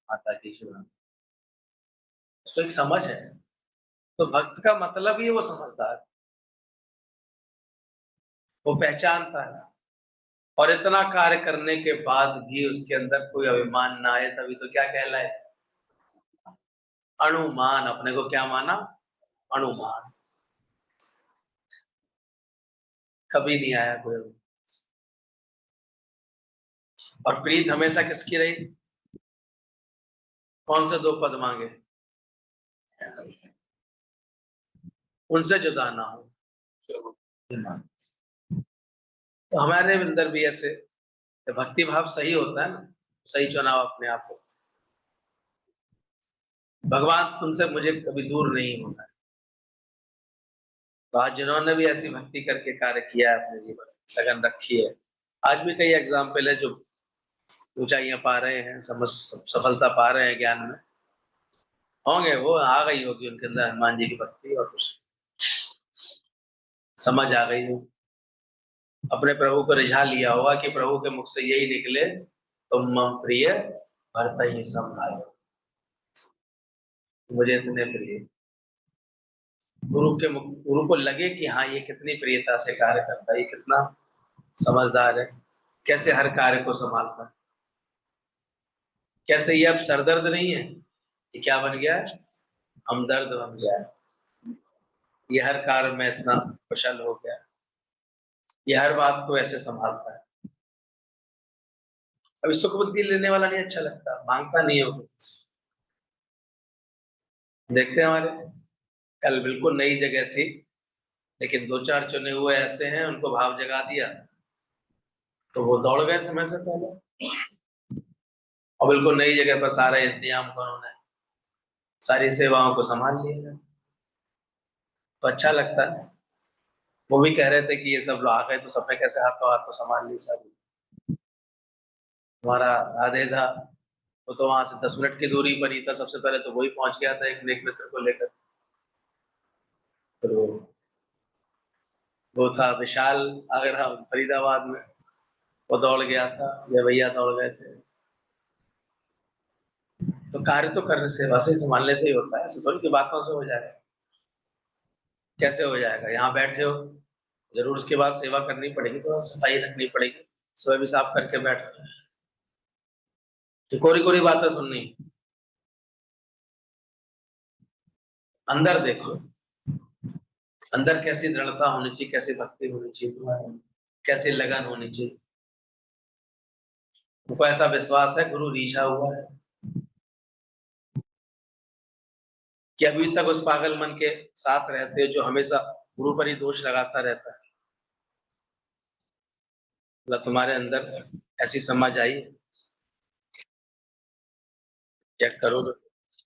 माता की शुभ। उसको एक समझ है। तो भक्त का मतलब ही वो समझदार, वो पहचानता है। और इतना कार्य करने के बाद भी उसके अंदर कोई अभिमान ना आए, तभी तो क्या कहलाए? अणुमान। अपने को क्या माना? अणुमान। कभी नहीं आया कोई। और प्रीत हमेशा किसकी रही? कौन से दो पद मांगे? उनसे जुदा ना हो। तो हमारे अंदर भी ऐसे भक्ति भाव सही होता है ना, सही चुनाव अपने आप को। भगवान तुमसे मुझे कभी दूर नहीं होना है। तो आज जिन्होंने भी ऐसी भक्ति करके कार्य किया है, अपने जीवन में लगन रखी है, आज भी कई एग्जाम्पल है जो ऊंचाइयां पा रहे हैं, समझ सफलता पा रहे हैं ज्ञान में। होंगे, वो आ गई होगी उनके अंदर हनुमान जी की भक्ति, और कुछ समझ आ गई हो, अपने प्रभु को रिझा लिया होगा कि प्रभु के मुख से यही निकले, तुम मम प्रिय भरत ही संभालो। मुझे इतने प्रिय गुरु को लगे कि हाँ ये कितनी प्रियता से कार्य करता है, ये कितना समझदार है, कैसे हर कार्य को संभालता है, कैसे ये अब सरदर्द नहीं है, ये क्या बन गया है? हमदर्द बन गया है। ये हर कार्य में इतना कुशल हो गया, ये हर बात को ऐसे संभालता है। अभी सुख बुद्धि लेने वाला नहीं अच्छा लगता, मांगता नहीं है वो। देखते हैं हमारे कल बिल्कुल नई जगह थी, लेकिन 2-4 चुने हुए ऐसे हैं उनको भाव जगा दिया, तो वो दौड़ गए समय से पहले और बिल्कुल नई जगह पर सारे इंतजाम का उन्होंने सारी सेवाओं को संभाल लिया। तो अच्छा लगता है। वो भी कह रहे थे कि ये सब लोग आ गए तो सबने कैसे हाथों-हाथ तो संभाल ली सारी। हमारा राधे था, वो तो वहाँ से 10 मिनट की दूरी पर ही था, सबसे पहले तो वही पहुँच गया था एक मित्र को लेकर। फिर वो था विशाल आगरा फरीदाबाद में, वो दौड़ गया था, ये भैया दौड़ गए थे। तो कार्य तो करने सेवा से संभालने से ही होता है, ऐसे थोड़ी कि बातों से हो जाएगा। कैसे हो जाएगा? यहाँ बैठे हो, ज़रूर उसके बाद सेवा करनी पड़ेगी, थोड़ा सफाई रखनी पड़ेगी, सुबह भी साफ करके बैठो। तो कोरी-कोरी बातें सुननी, अंदर देखो, अंदर कैसी दृढ़ता होनी चाहिए, कैसी भक्ति होनी चाहिए तुम्हारे में, कैसी लगन होनी चाहिए। तुमको ऐसा विश्वास है गुरु रीझा हुआ है कि अभी तक उस पागल मन के साथ रहते हो जो हमेशा गुरु पर ही दोष लगाता रहता है। मतलब तुम्हारे अंदर ऐसी समझ आई, चेक करो तो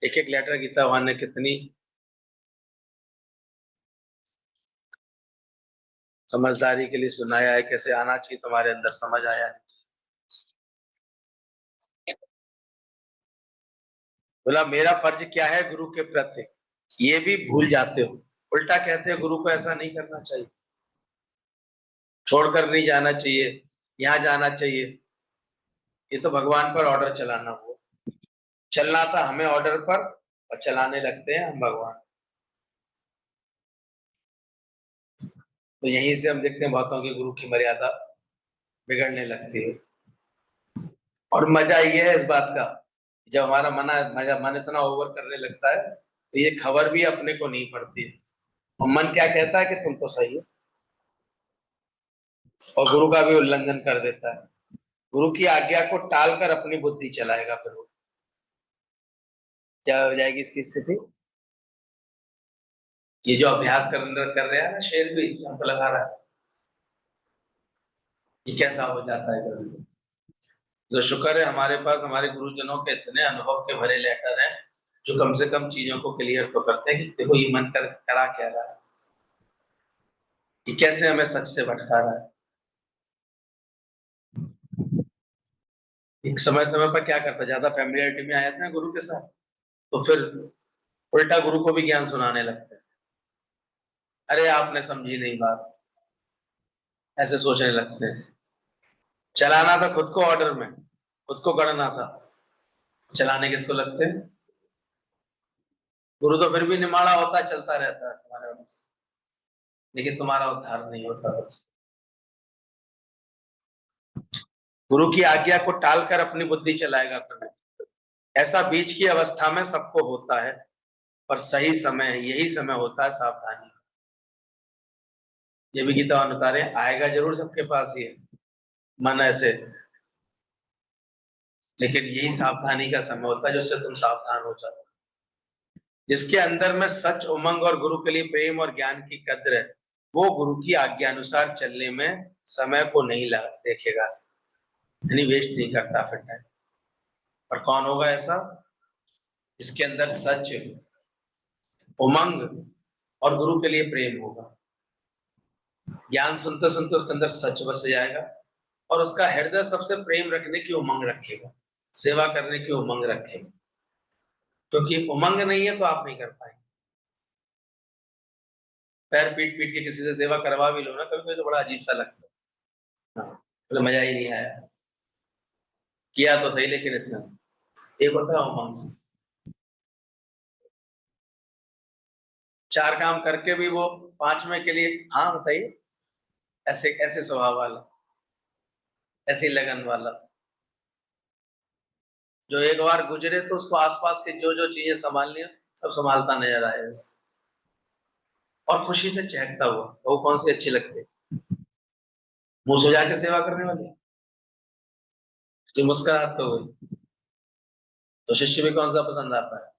एक-एक लेटर गीता भगवान ने कितनी समझदारी के लिए सुनाया है, कैसे आना चाहिए तुम्हारे अंदर समझ आया है। बोला मेरा फर्ज क्या है गुरु के प्रति, ये भी भूल जाते हो। उल्टा कहते हैं गुरु को ऐसा नहीं करना चाहिए, छोड़कर नहीं जाना चाहिए, यहाँ जाना चाहिए। ये तो भगवान पर ऑर्डर चलाना हुआ। चलना था हमें ऑर्डर पर और चलाने लगते हैं हम भगवान। तो यहीं से हम देखते हैं बहुतों की गुरु की मर्यादा बिगड़ने लगती है। और मजा ये है इस बात का, जब हमारा मन इतना ओवर करने लगता है, तो ये खबर भी अपने को नहीं पड़ती है। और मन क्या कहता है कि तुम तो सही हो, और गुरु का भी उल्लंघन कर देता है। गुरु की आज्ञा को टालकर अपनी बुद्धि चलाएगा, फिर वो क्या हो जाएगी इसकी स्थिति। ये जो अभ्यास कर रहे हैं ना शेर भी हमको लगा रहा है, ये कैसा हो जाता है कभी। तो शुक्र है हमारे पास हमारे गुरुजनों के इतने अनुभव के भरे लेटर हैं, जो कम से कम चीजों को क्लियर तो करते हैं कि देखो ये मन करा क्या रहा है, कि कैसे हमें सच से भटका रहा है। एक समय-समय पर क्या करता है, ज़्यादा फ़ैमिलियरिटी में आ जाते हैं गुरु के साथ, तो फिर उल्टा गुरु को भी ज्ञान सुनाने लगते हैं। अरे! आपने समझी नहीं बात, ऐसे सोचने लगते हैं। चलाना था खुद को ऑर्डर में, खुद को गढ़ना था, चलाने किसको लगते हैं? गुरु तो फिर भी निमाड़ा होता है, चलता रहता है तुम्हारे वजह से, लेकिन तुम्हारा उद्धार नहीं होता बस। गुरु की आज्ञा को टालकर अपनी बुद्धि चलाएगा फिर। ऐसा बीच की अवस्था में सबको होता है, पर सही समय यही समय होता है सावधानी। ये भी गीता में बता रहे हैं, आएगा ज़रूर सबके पास ये, मन ऐसे, लेकिन यही सावधानी का समय होता है जिससे तुम सावधान हो जाओ। जिसके अंदर में सच, उमंग और गुरु के लिए प्रेम और ज्ञान की कद्र है, वो गुरु की आज्ञा अनुसार चलने में समय को नहीं देखेगा, यानी वेस्ट नहीं करता फिर टाइम। और कौन होगा ऐसा? जिसके अंदर सच, उमंग और गुरु के लिए प्रेम होगा। ज्ञान सुनते सुनते उसके अंदर सच बस जाएगा और उसका हृदय सबसे प्रेम रखने की उमंग रखेगा, सेवा करने की उमंग रखेगा। क्योंकि उमंग नहीं है तो आप नहीं कर पाएंगे। पैर पीट पीट के किसी से सेवा करवा भी लो ना, कभी कभी तो बड़ा अजीब सा लगता है। हाँ, तो मजा ही नहीं आया, किया तो सही लेकिन इसमें एक होता है उमंग से, चार काम करके भी वो पांचवें के लिए हाँ बताइए, ऐसे ऐसे स्वभाव वाला, ऐसी लगन वाला, जो एक बार गुजरे तो उसको आसपास की जो जो चीजें संभालनी है सब संभालता नजर आए और खुशी से चहकता हुआ। वो कौन सी अच्छी लगती है? मुंह सुजा के सेवा करने वाली, उसकी मुस्कुराहट तो हुई। तो शिष्य भी कौन सा पसंद आता है?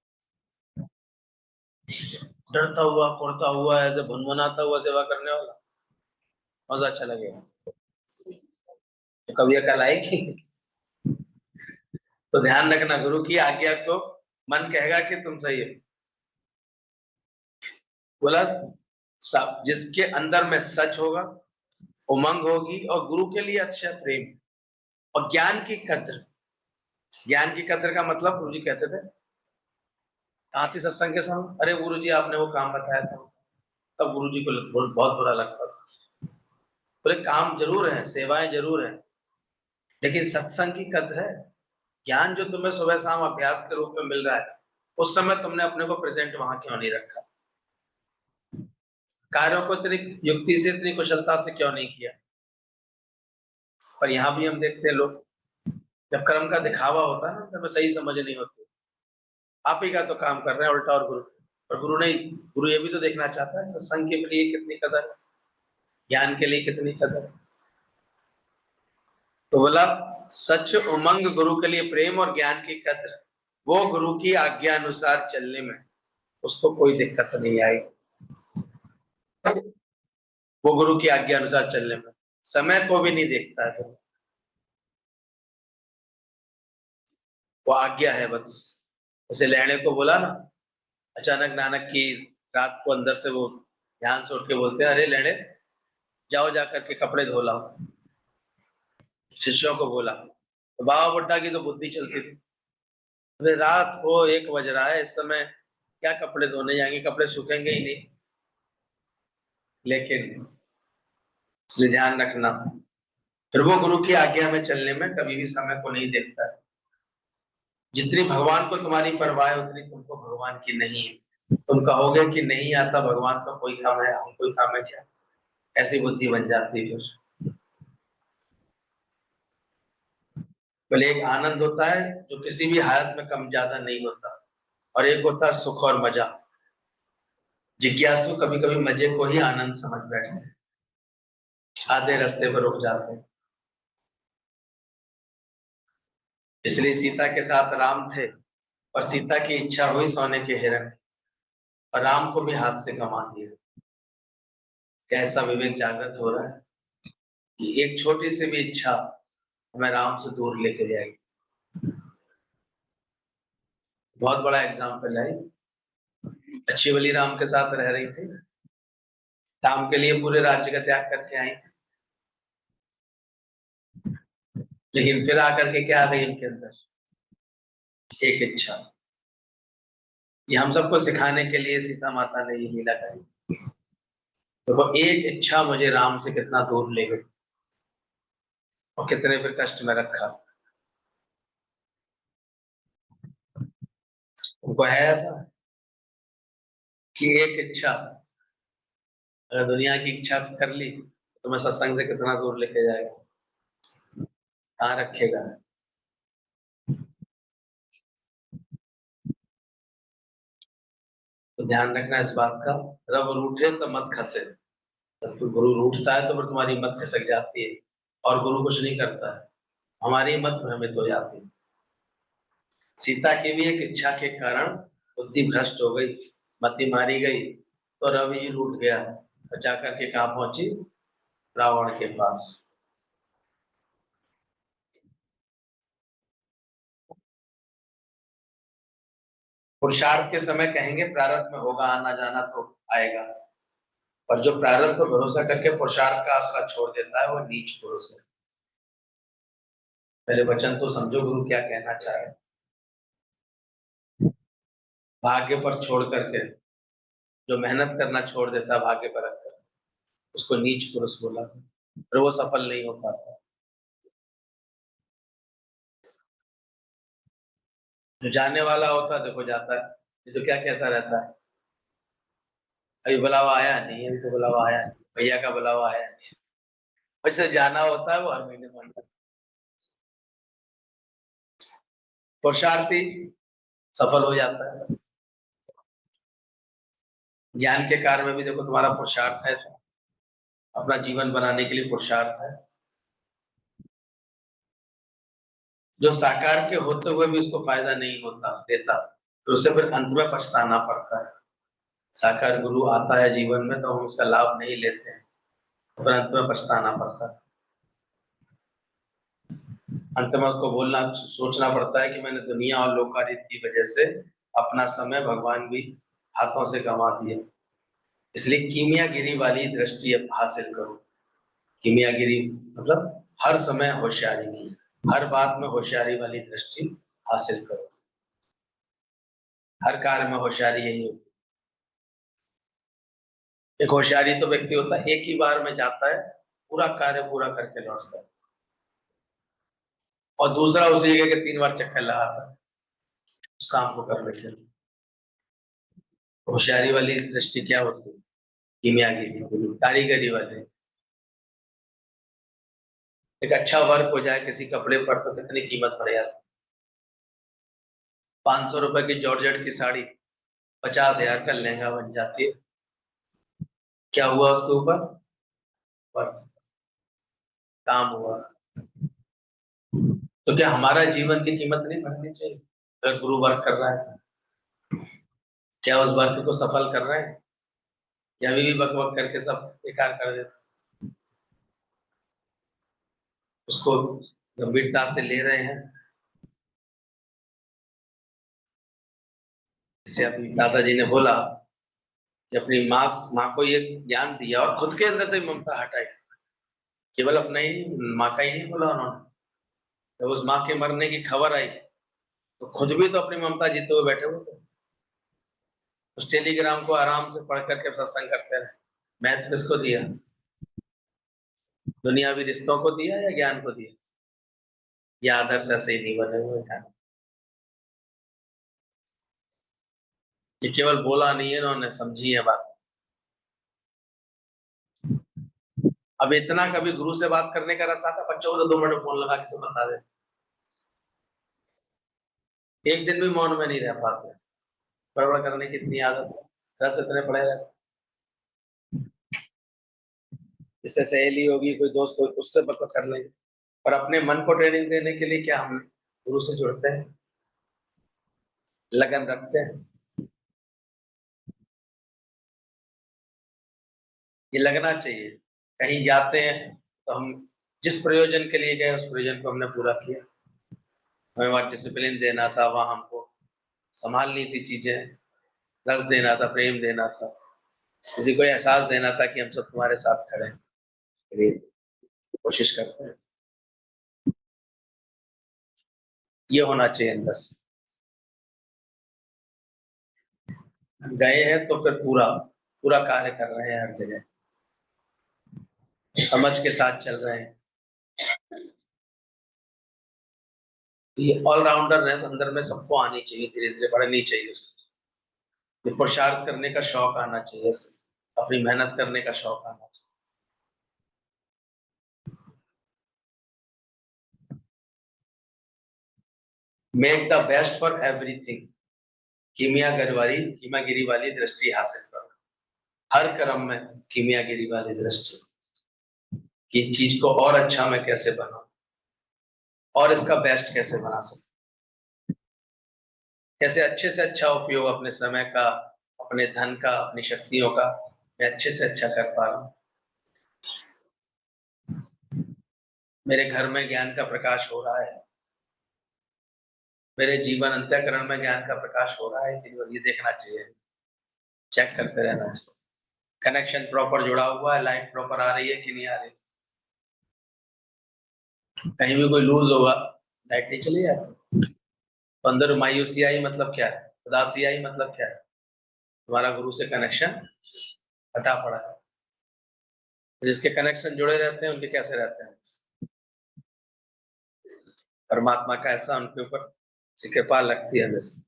डरता हुआ कुड़ता हुआ ऐसे भुनभुनाता हुआ सेवा करने वाला मजा अच्छा लगेगा। तो कभी अकल आएगी। तो ध्यान रखना, गुरु की आज्ञा को मन कहेगा कि तुम सही हो। बोला जिसके अंदर में सच होगा, उमंग होगी और गुरु के लिए अच्छा प्रेम और ज्ञान की कद्र। ज्ञान की कद्र का मतलब गुरु जी कहते थे, आती सत्संग के समय, अरे गुरु जी आपने वो काम बताया था, तब गुरु जी को बहुत बुरा लगता था। बोले काम जरूर है, सेवाएं जरूर है, लेकिन सत्संग की कद्र है। ज्ञान जो तुम्हें सुबह शाम अभ्यास के रूप में मिल रहा है, उस समय तुमने अपने को प्रेजेंट वहां क्यों नहीं रखा? कार्यों को इतनी युक्ति से, इतनी कुशलता से क्यों नहीं किया? पर यहाँ भी हम देखते हैं लोग, जब कर्म का दिखावा होता है ना, तब सही समझ नहीं होती। आप ही का तो काम कर रहे हैं उल्टा, और गुरु पर गुरु नहीं। गुरु ये भी तो देखना चाहता है सत्संग के लिए कितनी कदर है, ज्ञान के लिए कितनी कदर है। तो बोला सच उमंग गुरु के लिए प्रेम और ज्ञान की कद्र, वो गुरु की आज्ञा अनुसार चलने में उसको कोई दिक्कत नहीं आई। वो गुरु की आज्ञा अनुसार चलने में समय को भी नहीं देखता है, वो आज्ञा है बस। जैसे लहणे को बोला ना, अचानक नानक की रात को अंदर से वो ध्यान से उठ के बोलते हैं, अरे लहणे जाओ जाकर के कपड़े धो लाओ। शिष्यों को बोला तो बाबा बुड्ढा की तो बुद्धि चलती थी, अरे रात को 1 बज रहा है, इस समय क्या कपड़े धोने जाएंगे, कपड़े सूखेंगे ही नहीं। लेकिन इसलिए ध्यान रखना, फिर वो गुरु की आज्ञा में चलने में कभी भी समय को नहीं देखता है। जितनी भगवान को तुम्हारी परवाह है, उतनी तुमको भगवान की नहीं है। तुम कहोगे कि नहीं आता भगवान का कोई काम है, हम कोई काम है क्या, ऐसी बुद्धि बन जाती है। फिर पहले एक आनंद होता है जो किसी भी हालत में कम ज्यादा नहीं होता, और एक होता है सुख और मजा। जिज्ञासु कभी कभी मजे को ही आनंद समझ बैठते हैं, आधे रास्ते पर रुक जाते हैं। इसलिए सीता के साथ राम थे, और सीता की इच्छा हुई सोने के हिरण, और राम को भी हाथ से कमा दिया। कैसा विवेक जागृत हो रहा है कि एक छोटी सी भी इच्छा हमें राम से दूर लेके जाएगी। बहुत बड़ा एग्जाम्पल है। अच्छी वाली राम के साथ रह रही थी, राम के लिए पूरे राज्य का त्याग करके आई थी, लेकिन फिर आकर के क्या आ गई उनके अंदर, एक इच्छा। ये हम सबको सिखाने के लिए सीता माता ने ये लीला करी। देखो एक इच्छा मुझे राम से कितना दूर ले गई, और कितने फिर कष्ट में रखा। उनको है ऐसा कि एक इच्छा, अगर दुनिया की इच्छा कर ली तो मैं सत्संग से कितना दूर लेके जाएगा, कहाँ रखेगा। तो ध्यान रखना इस बात का, रब रूठे तो मत खसे। जब तो गुरु रूठता है तो फिर तुम्हारी हिम्मत खिसक जाती है, और गुरु कुछ नहीं करता है, हमारी हिम्मत भ्रमित हो जाती है। सीता की भी एक इच्छा के कारण बुद्धि भ्रष्ट हो गई, मति मारी गई, तो रवि ही रूठ गया, और जाकर के कहा पहुंची, रावण के पास। पुरुषार्थ के समय कहेंगे प्रारब्ध में होगा आना जाना तो आएगा, पर जो प्रारब्ध पर भरोसा करके पुरुषार्थ का आसरा छोड़ देता है वो नीच पुरुष है। पहले वचन तो समझो गुरु क्या कहना चाह रहे हैं। भाग्य पर छोड़ करके जो मेहनत करना छोड़ देता है, भाग्य पर रखकर, उसको नीच पुरुष बोला, फिर वो सफल नहीं हो पाता। जो जाने वाला होता है देखो जाता है, ये तो क्या कहता रहता है, अभी बुलावा आया नहीं, अभी तो बुलावा आया नहीं, भैया का बुलावा आया नहीं। वैसे जाना होता है वो हर महीने बनता है। पुरुषार्थी सफल हो जाता है। ज्ञान के कार्य में भी देखो तुम्हारा पुरुषार्थ है, अपना जीवन बनाने के लिए पुरुषार्थ है, जो साकार के होते हुए भी उसको फायदा नहीं होता देता, तो उसे फिर अंत में पछताना पड़ता है। साकार गुरु आता है जीवन में तो हम उसका लाभ नहीं लेते हैं, पर अंत में पछताना पड़ता है। अंत में उसको बोलना सोचना पड़ता है कि मैंने दुनिया और लोकारित की वजह से अपना समय भगवान भी हाथों से गंवा दिया। इसलिए कीमियागिरी वाली दृष्टि अब हासिल करो। कीमियागिरी मतलब हर समय होशियारी की, हर बात में होशियारी वाली दृष्टि हासिल करो। हर कार्य में होशियारी यही होती है। एक होशियारी तो व्यक्ति होता है एक ही बार में जाता है, पूरा कार्य पूरा करके लौटता है, और दूसरा उसी के 3 बार चक्कर लगाता है उस काम को करने के लिए। होशियारी वाली दृष्टि क्या होती है? कीमियागिरी, कारीगरी वाले। एक अच्छा वर्क हो जाए किसी कपड़े पर तो कितनी कीमत बढ़ जाती है। 500 रुपए की जॉर्जेट की साड़ी 50,000 का लहंगा बन जाती है। क्या हुआ उसके ऊपर? वर्क, काम हुआ। तो क्या हमारा जीवन की कीमत नहीं बढ़नी चाहिए? अगर गुरु वर्क कर रहा है तो क्या उस वर्क को सफल कर रहे हैं, या अभी भी बक बक करके सब बेकार कर देते, उसको गंभीरता से ले रहे हैं? जैसे अभी दादाजी ने बोला कि अपनी माँ को ये ज्ञान दिया और खुद के अंदर से ममता हटाई। केवल अपना ही नहीं, माँ का ही नहीं बोला उन्होंने। जब उस माँ के मरने की खबर आई तो खुद भी तो अपनी ममता जीते हुए बैठे हुए थे। उस टेलीग्राम को आराम से पढ़ करके सत्संग करते रहे। महत्व किसको दिया? दुनियावी रिश्तों को दिया या ज्ञान को दिया? या आदर्श ऐसे ही नहीं बने हुए हैं? ये केवल बोला नहीं है इन्होंने, समझी है बात। अब इतना कभी गुरु से बात करने का रस आता? बच्चों को तो 2 मिनट फोन लगा के सब बता दे, एक दिन भी मौन में नहीं रह पाते। बड़बड़ करने की इतनी आदत है, रस इतने पड़े रहते। इससे सहेली होगी, कोई दोस्त होगी, उससे बकबक कर लेंगे, पर अपने मन को ट्रेनिंग देने के लिए क्या हम गुरु से जुड़ते हैं, लगन रखते हैं? ये लगना चाहिए। कहीं जाते हैं तो हम जिस प्रयोजन के लिए गए उस प्रयोजन को हमने पूरा किया। हमें वहाँ डिसिप्लिन देना था, वहाँ हमको संभालनी थी चीजें, रस देना था, प्रेम देना था, किसी को एहसास देना था कि हम सब तुम्हारे साथ खड़े हैं। ये कोशिश करते हैं, ये होना चाहिए अंदर से। गए हैं तो फिर पूरा पूरा कार्य कर रहे हैं, हर जगह समझ के साथ चल रहे हैं। ये ऑलराउंडरनेस अंदर में सबको आनी चाहिए, धीरे धीरे बढ़नी चाहिए उसको। ये पुरुषार्थ करने का शौक आना चाहिए, अपनी मेहनत करने का शौक आना चाहिए। Make the best for everything. कीमियागिरी वाली दृष्टि हासिल करो। हर कर्म में कीमियागिरी वाली दृष्टि, कि चीज को और अच्छा मैं कैसे बनाऊं, और इसका बेस्ट कैसे बना सकूं, कैसे अच्छे से अच्छा उपयोग अपने समय का, अपने धन का, अपनी शक्तियों का मैं अच्छे से अच्छा कर पा रहा हूं। मेरे घर में ज्ञान का प्रकाश हो रहा है, मेरे जीवन अंतःकरण में ज्ञान का प्रकाश हो रहा है कि नहीं, ये देखना चाहिए, चेक करते रहना चाहिए। कनेक्शन प्रॉपर जुड़ा हुआ है, लाइट प्रॉपर आ रही है कि नहीं आ रही। कहीं भी कोई लूज होगा, लाइट नहीं चली जाती। तो अंदर मायूसी आई मतलब क्या है, उदासी आई मतलब क्या है? तुम्हारा गुरु से कनेक्शन हटा पड़ा है। जिसके कनेक्शन जुड़े रहते हैं उनके कैसे रहते हैं? परमात्मा का ऐसा उनके ऊपर कृपा लगती है हमेशा।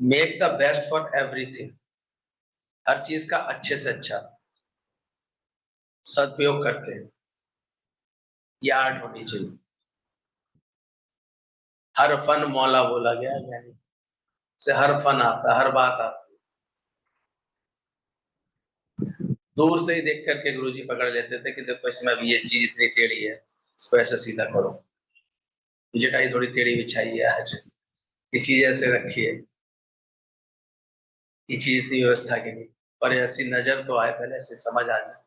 Make the best for everything. हर चीज का अच्छे से अच्छा सदुपयोग करके, ये आर्ट होनी चाहिए। हर फन मौला बोला गया है, यानी से हर फन आता, हर बात आती। दूर से ही देख करके गुरुजी पकड़ लेते थे कि देखो इसमें अभी ये चीज इतनी टेढ़ी है, इसको ऐसे सीधा करो, ये चटाई थोड़ी टेढ़ी बिछाई है आज, ये चीज ऐसे रखी है। ये चीज इतनी व्यवस्था की नहीं, पर ऐसी नजर तो आए, पहले ऐसी समझ आ जाए,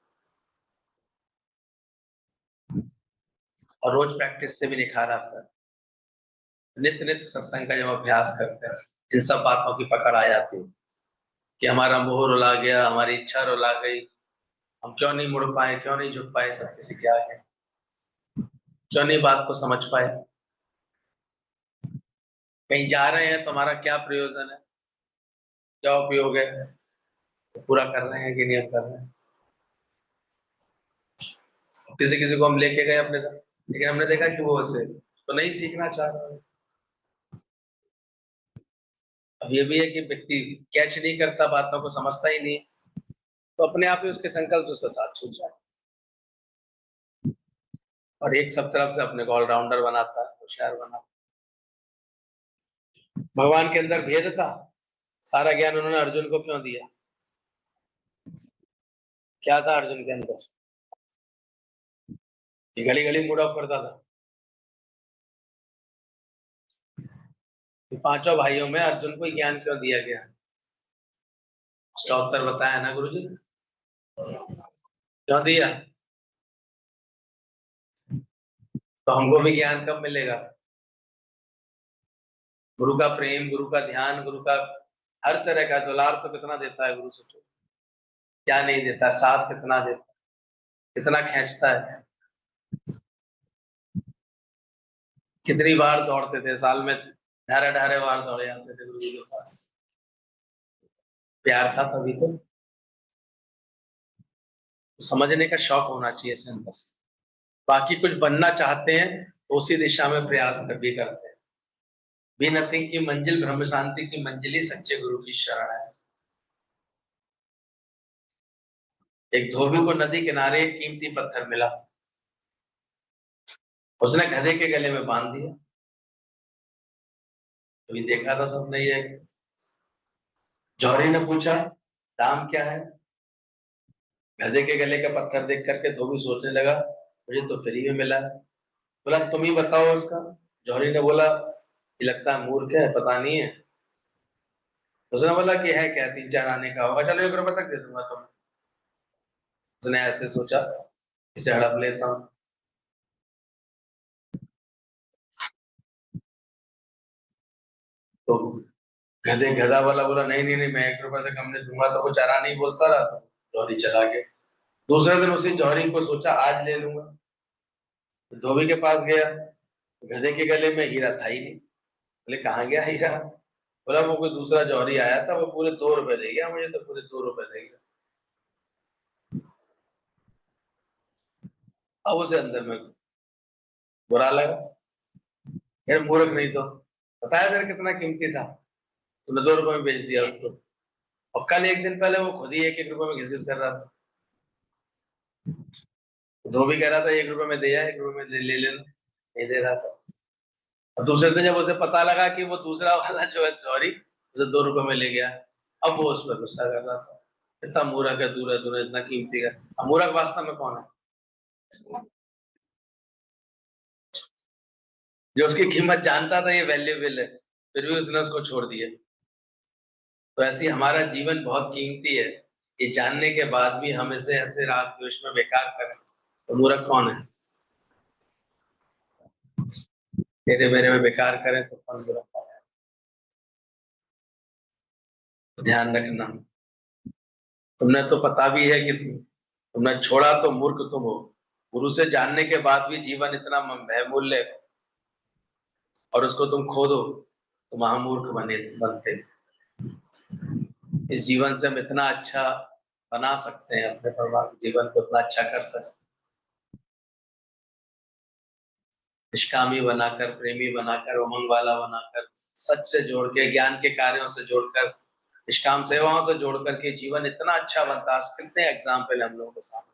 और रोज प्रैक्टिस से भी निखार आता है। नित्य नित्य सत्संग का जब अभ्यास करते हैं, इन सब बातों की पकड़ आ जाती है कि हमारा मोह रुला गया, हमारी इच्छा रुला गई, हम क्यों नहीं मुड़ पाए, क्यों नहीं झुक पाए सब किसी के आगे, क्यों नहीं बात को समझ पाए, कहीं जा रहे हैं तो हमारा क्या प्रयोजन है, क्या उपयोग है, तो पूरा कर रहे हैं कि नहीं हम कर रहे हैं। किसी किसी को हम लेके गए अपने साथ, लेकिन हमने देखा कि वो उसे तो नहीं सीखना चाह रहा। अब ये भी है कि व्यक्ति कैच नहीं करता, बातों को समझता ही नहीं, तो अपने आप ही उसके संकल्प उसका साथ छूट जाए, और एक सब तरफ से अपने को ऑलराउंडर बनाता है, होशियार बनाता है। भगवान के अंदर भेद था, सारा ज्ञान उन्होंने अर्जुन को क्यों दिया? क्या था अर्जुन के अंदर? ये घड़ी घड़ी मूड ऑफ करता था। ये पांचों भाइयों में अर्जुन को ज्ञान क्यों दिया गया? उसका उत्तर बताया ना गुरु जी ने। क्यों दिया? तो हमको भी ज्ञान कब मिलेगा? गुरु का प्रेम, गुरु का ध्यान, गुरु का हर तरह का दुलार तो कितना देता है गुरु, सोचो क्या नहीं देता, साथ कितना देता, कितना खींचता है। कितनी बार दौड़ते थे साल में, ढारे ढारे बार दौड़े जाते थे गुरु जी के पास। प्यार था तभी तो। समझने का शौक होना चाहिए इसे अंदर से। बाकी कुछ बनना चाहते हैं तो उसी दिशा में प्रयास कर भी करते हैं। बी नथिंग की मंजिल, ब्रह्म शांति की मंजिल ही सच्चे गुरु की शरण है। एक धोबी को नदी किनारे एक कीमती पत्थर मिला, उसने गधे के गले में बांध दिया। अभी देखा था सबने ये, जौहरी ने पूछा दाम क्या है? गधे के गले का पत्थर देख करके धोबी सोचने लगा, मुझे तो फ्री में मिला है। बोला तुम ही बताओ उसका। जौहरी ने बोला, ये लगता है मूर्ख है, पता नहीं है। उसने बोला कि है क्या, 3-4 आने का होगा, चलो 1 रुपए तक दे दूंगा तुम। उसने ऐसे सोचा, इसे हड़प लेता हूँ। तो गधा वाला बोला नहीं नहीं नहीं, मैं 1 रुपए से कम नहीं दूंगा, तो वो चारा नहीं बोलता रहा, तो जौहरी चला गया। दूसरे दिन उसी जौहरी को सोचा आज ले लूंगा। तो धोबी के पास गया, गधे के गले में हीरा था ही नहीं। बोले कहाँ गया हीरा? बोला वो कोई दूसरा जौहरी आया था, वो पूरे 2 रुपए दे गया मुझे, तो पूरे 2 रुपए दे गया। अब उसे अंदर में बुरा लगा, यार मूर्ख नहीं तो, बताया तेरे कितना कीमती था, तूने 2 रुपए में बेच दिया उसको। और कल एक दिन पहले वो खुद ही 1-1 रुपए में घिस घिस कर रहा था। धोबी कह रहा था 1 रुपए में दे, 1 रुपए में ले लेना, नहीं दे रहा था। और दूसरे दिन जब उसे पता लगा कि वो दूसरा वाला जो है जौहरी उसे 2 रुपए में ले गया, अब वो उस पर गुस्सा कर रहा था, इतना मूर्ख है तू, तूने इतना कीमती है। अब मूर्ख वास्तव में कौन है? जो उसकी कीमत जानता था ये वैल्यूएबल है, फिर भी उसने उसको छोड़ दिया। तो ऐसी हमारा जीवन बहुत कीमती है, ये जानने के बाद भी हम इसे ऐसे राग द्वेष में बेकार करें, तो मूर्ख कौन है? तेरे मेरे में बेकार करें तो कौन मूर्ख है? तो ध्यान रखना, तुमने तो पता भी है कि तुमने छोड़ा तो मूर्ख तुम हो। गुरु से जानने के बाद भी जीवन इतना बहुमूल्य और उसको तुम खो दो तो महामूर्ख बनते। इस जीवन से हम इतना अच्छा बना सकते हैं, अपने परिवार जीवन को इतना अच्छा कर सकते हैं, निष्कामी बनाकर, प्रेमी बनाकर, उमंग वाला बनाकर, सच से जोड़ के, ज्ञान के कार्यों से जोड़कर, निष्काम सेवाओं से जोड़ करके जीवन इतना अच्छा बनता है। कितने एग्जाम्पल हम लोगों के सामने,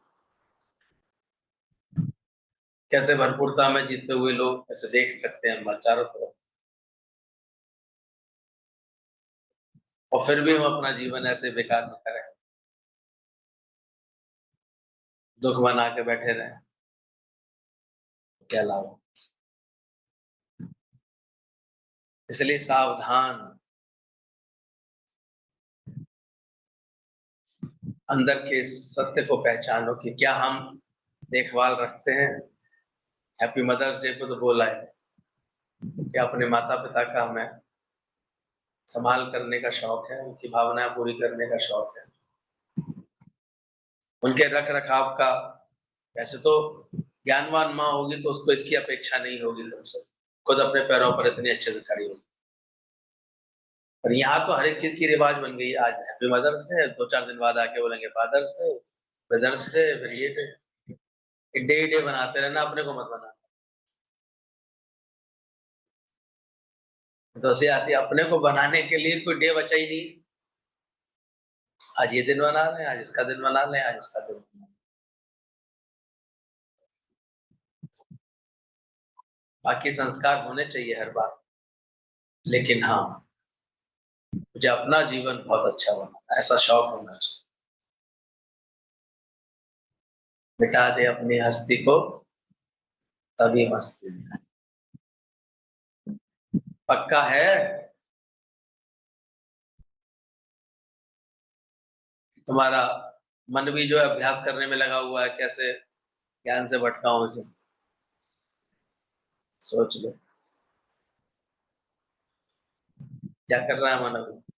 कैसे भरपूरता में जीते हुए लोग ऐसे देख सकते हैं हम चारों तरफ, और फिर भी हम अपना जीवन ऐसे बेकार न करें, दुख बना के बैठे रहें, क्या लाभ? इसलिए सावधान, अंदर के इस सत्य को पहचानो कि क्या हम देखभाल रखते हैं। हैप्पी मदर्स डे पे तो बोला है कि अपने माता पिता का हमें संभाल करने का शौक है, उनकी भावनाएं पूरी करने का शौक है, उनके रख रखाव का। वैसे तो ज्ञानवान माँ होगी तो उसको इसकी अपेक्षा नहीं होगी तुमसे, खुद अपने पैरों पर इतनी अच्छे से खड़ी होगी। पर यहाँ तो हर एक चीज की रिवाज बन गई है। आज हैप्पी मदर्स डे, 2-4 दिन बाद आके बोलेंगे फादर्स डे, ब्रदर्स डे, फिर ये डे डे बनाते रहना, अपने को मत बनाना। तो ऐसे आती है, अपने को बनाने के लिए कोई डे बचा ही नहीं। आज ये दिन मना लें, आज इसका दिन मना लें, आज इसका दिन मना लें। बाकी संस्कार होने चाहिए हर बार, लेकिन हाँ, मुझे अपना जीवन बहुत अच्छा बनाना, ऐसा शौक होना चाहिए। मिटा दे अपनी हस्ती को, तभी मस्ती में आए। पक्का है? तुम्हारा मन भी जो है अभ्यास करने में लगा हुआ है, कैसे ज्ञान से भटकाऊं इसे। सोच लो क्या कर रहा है मन अभी।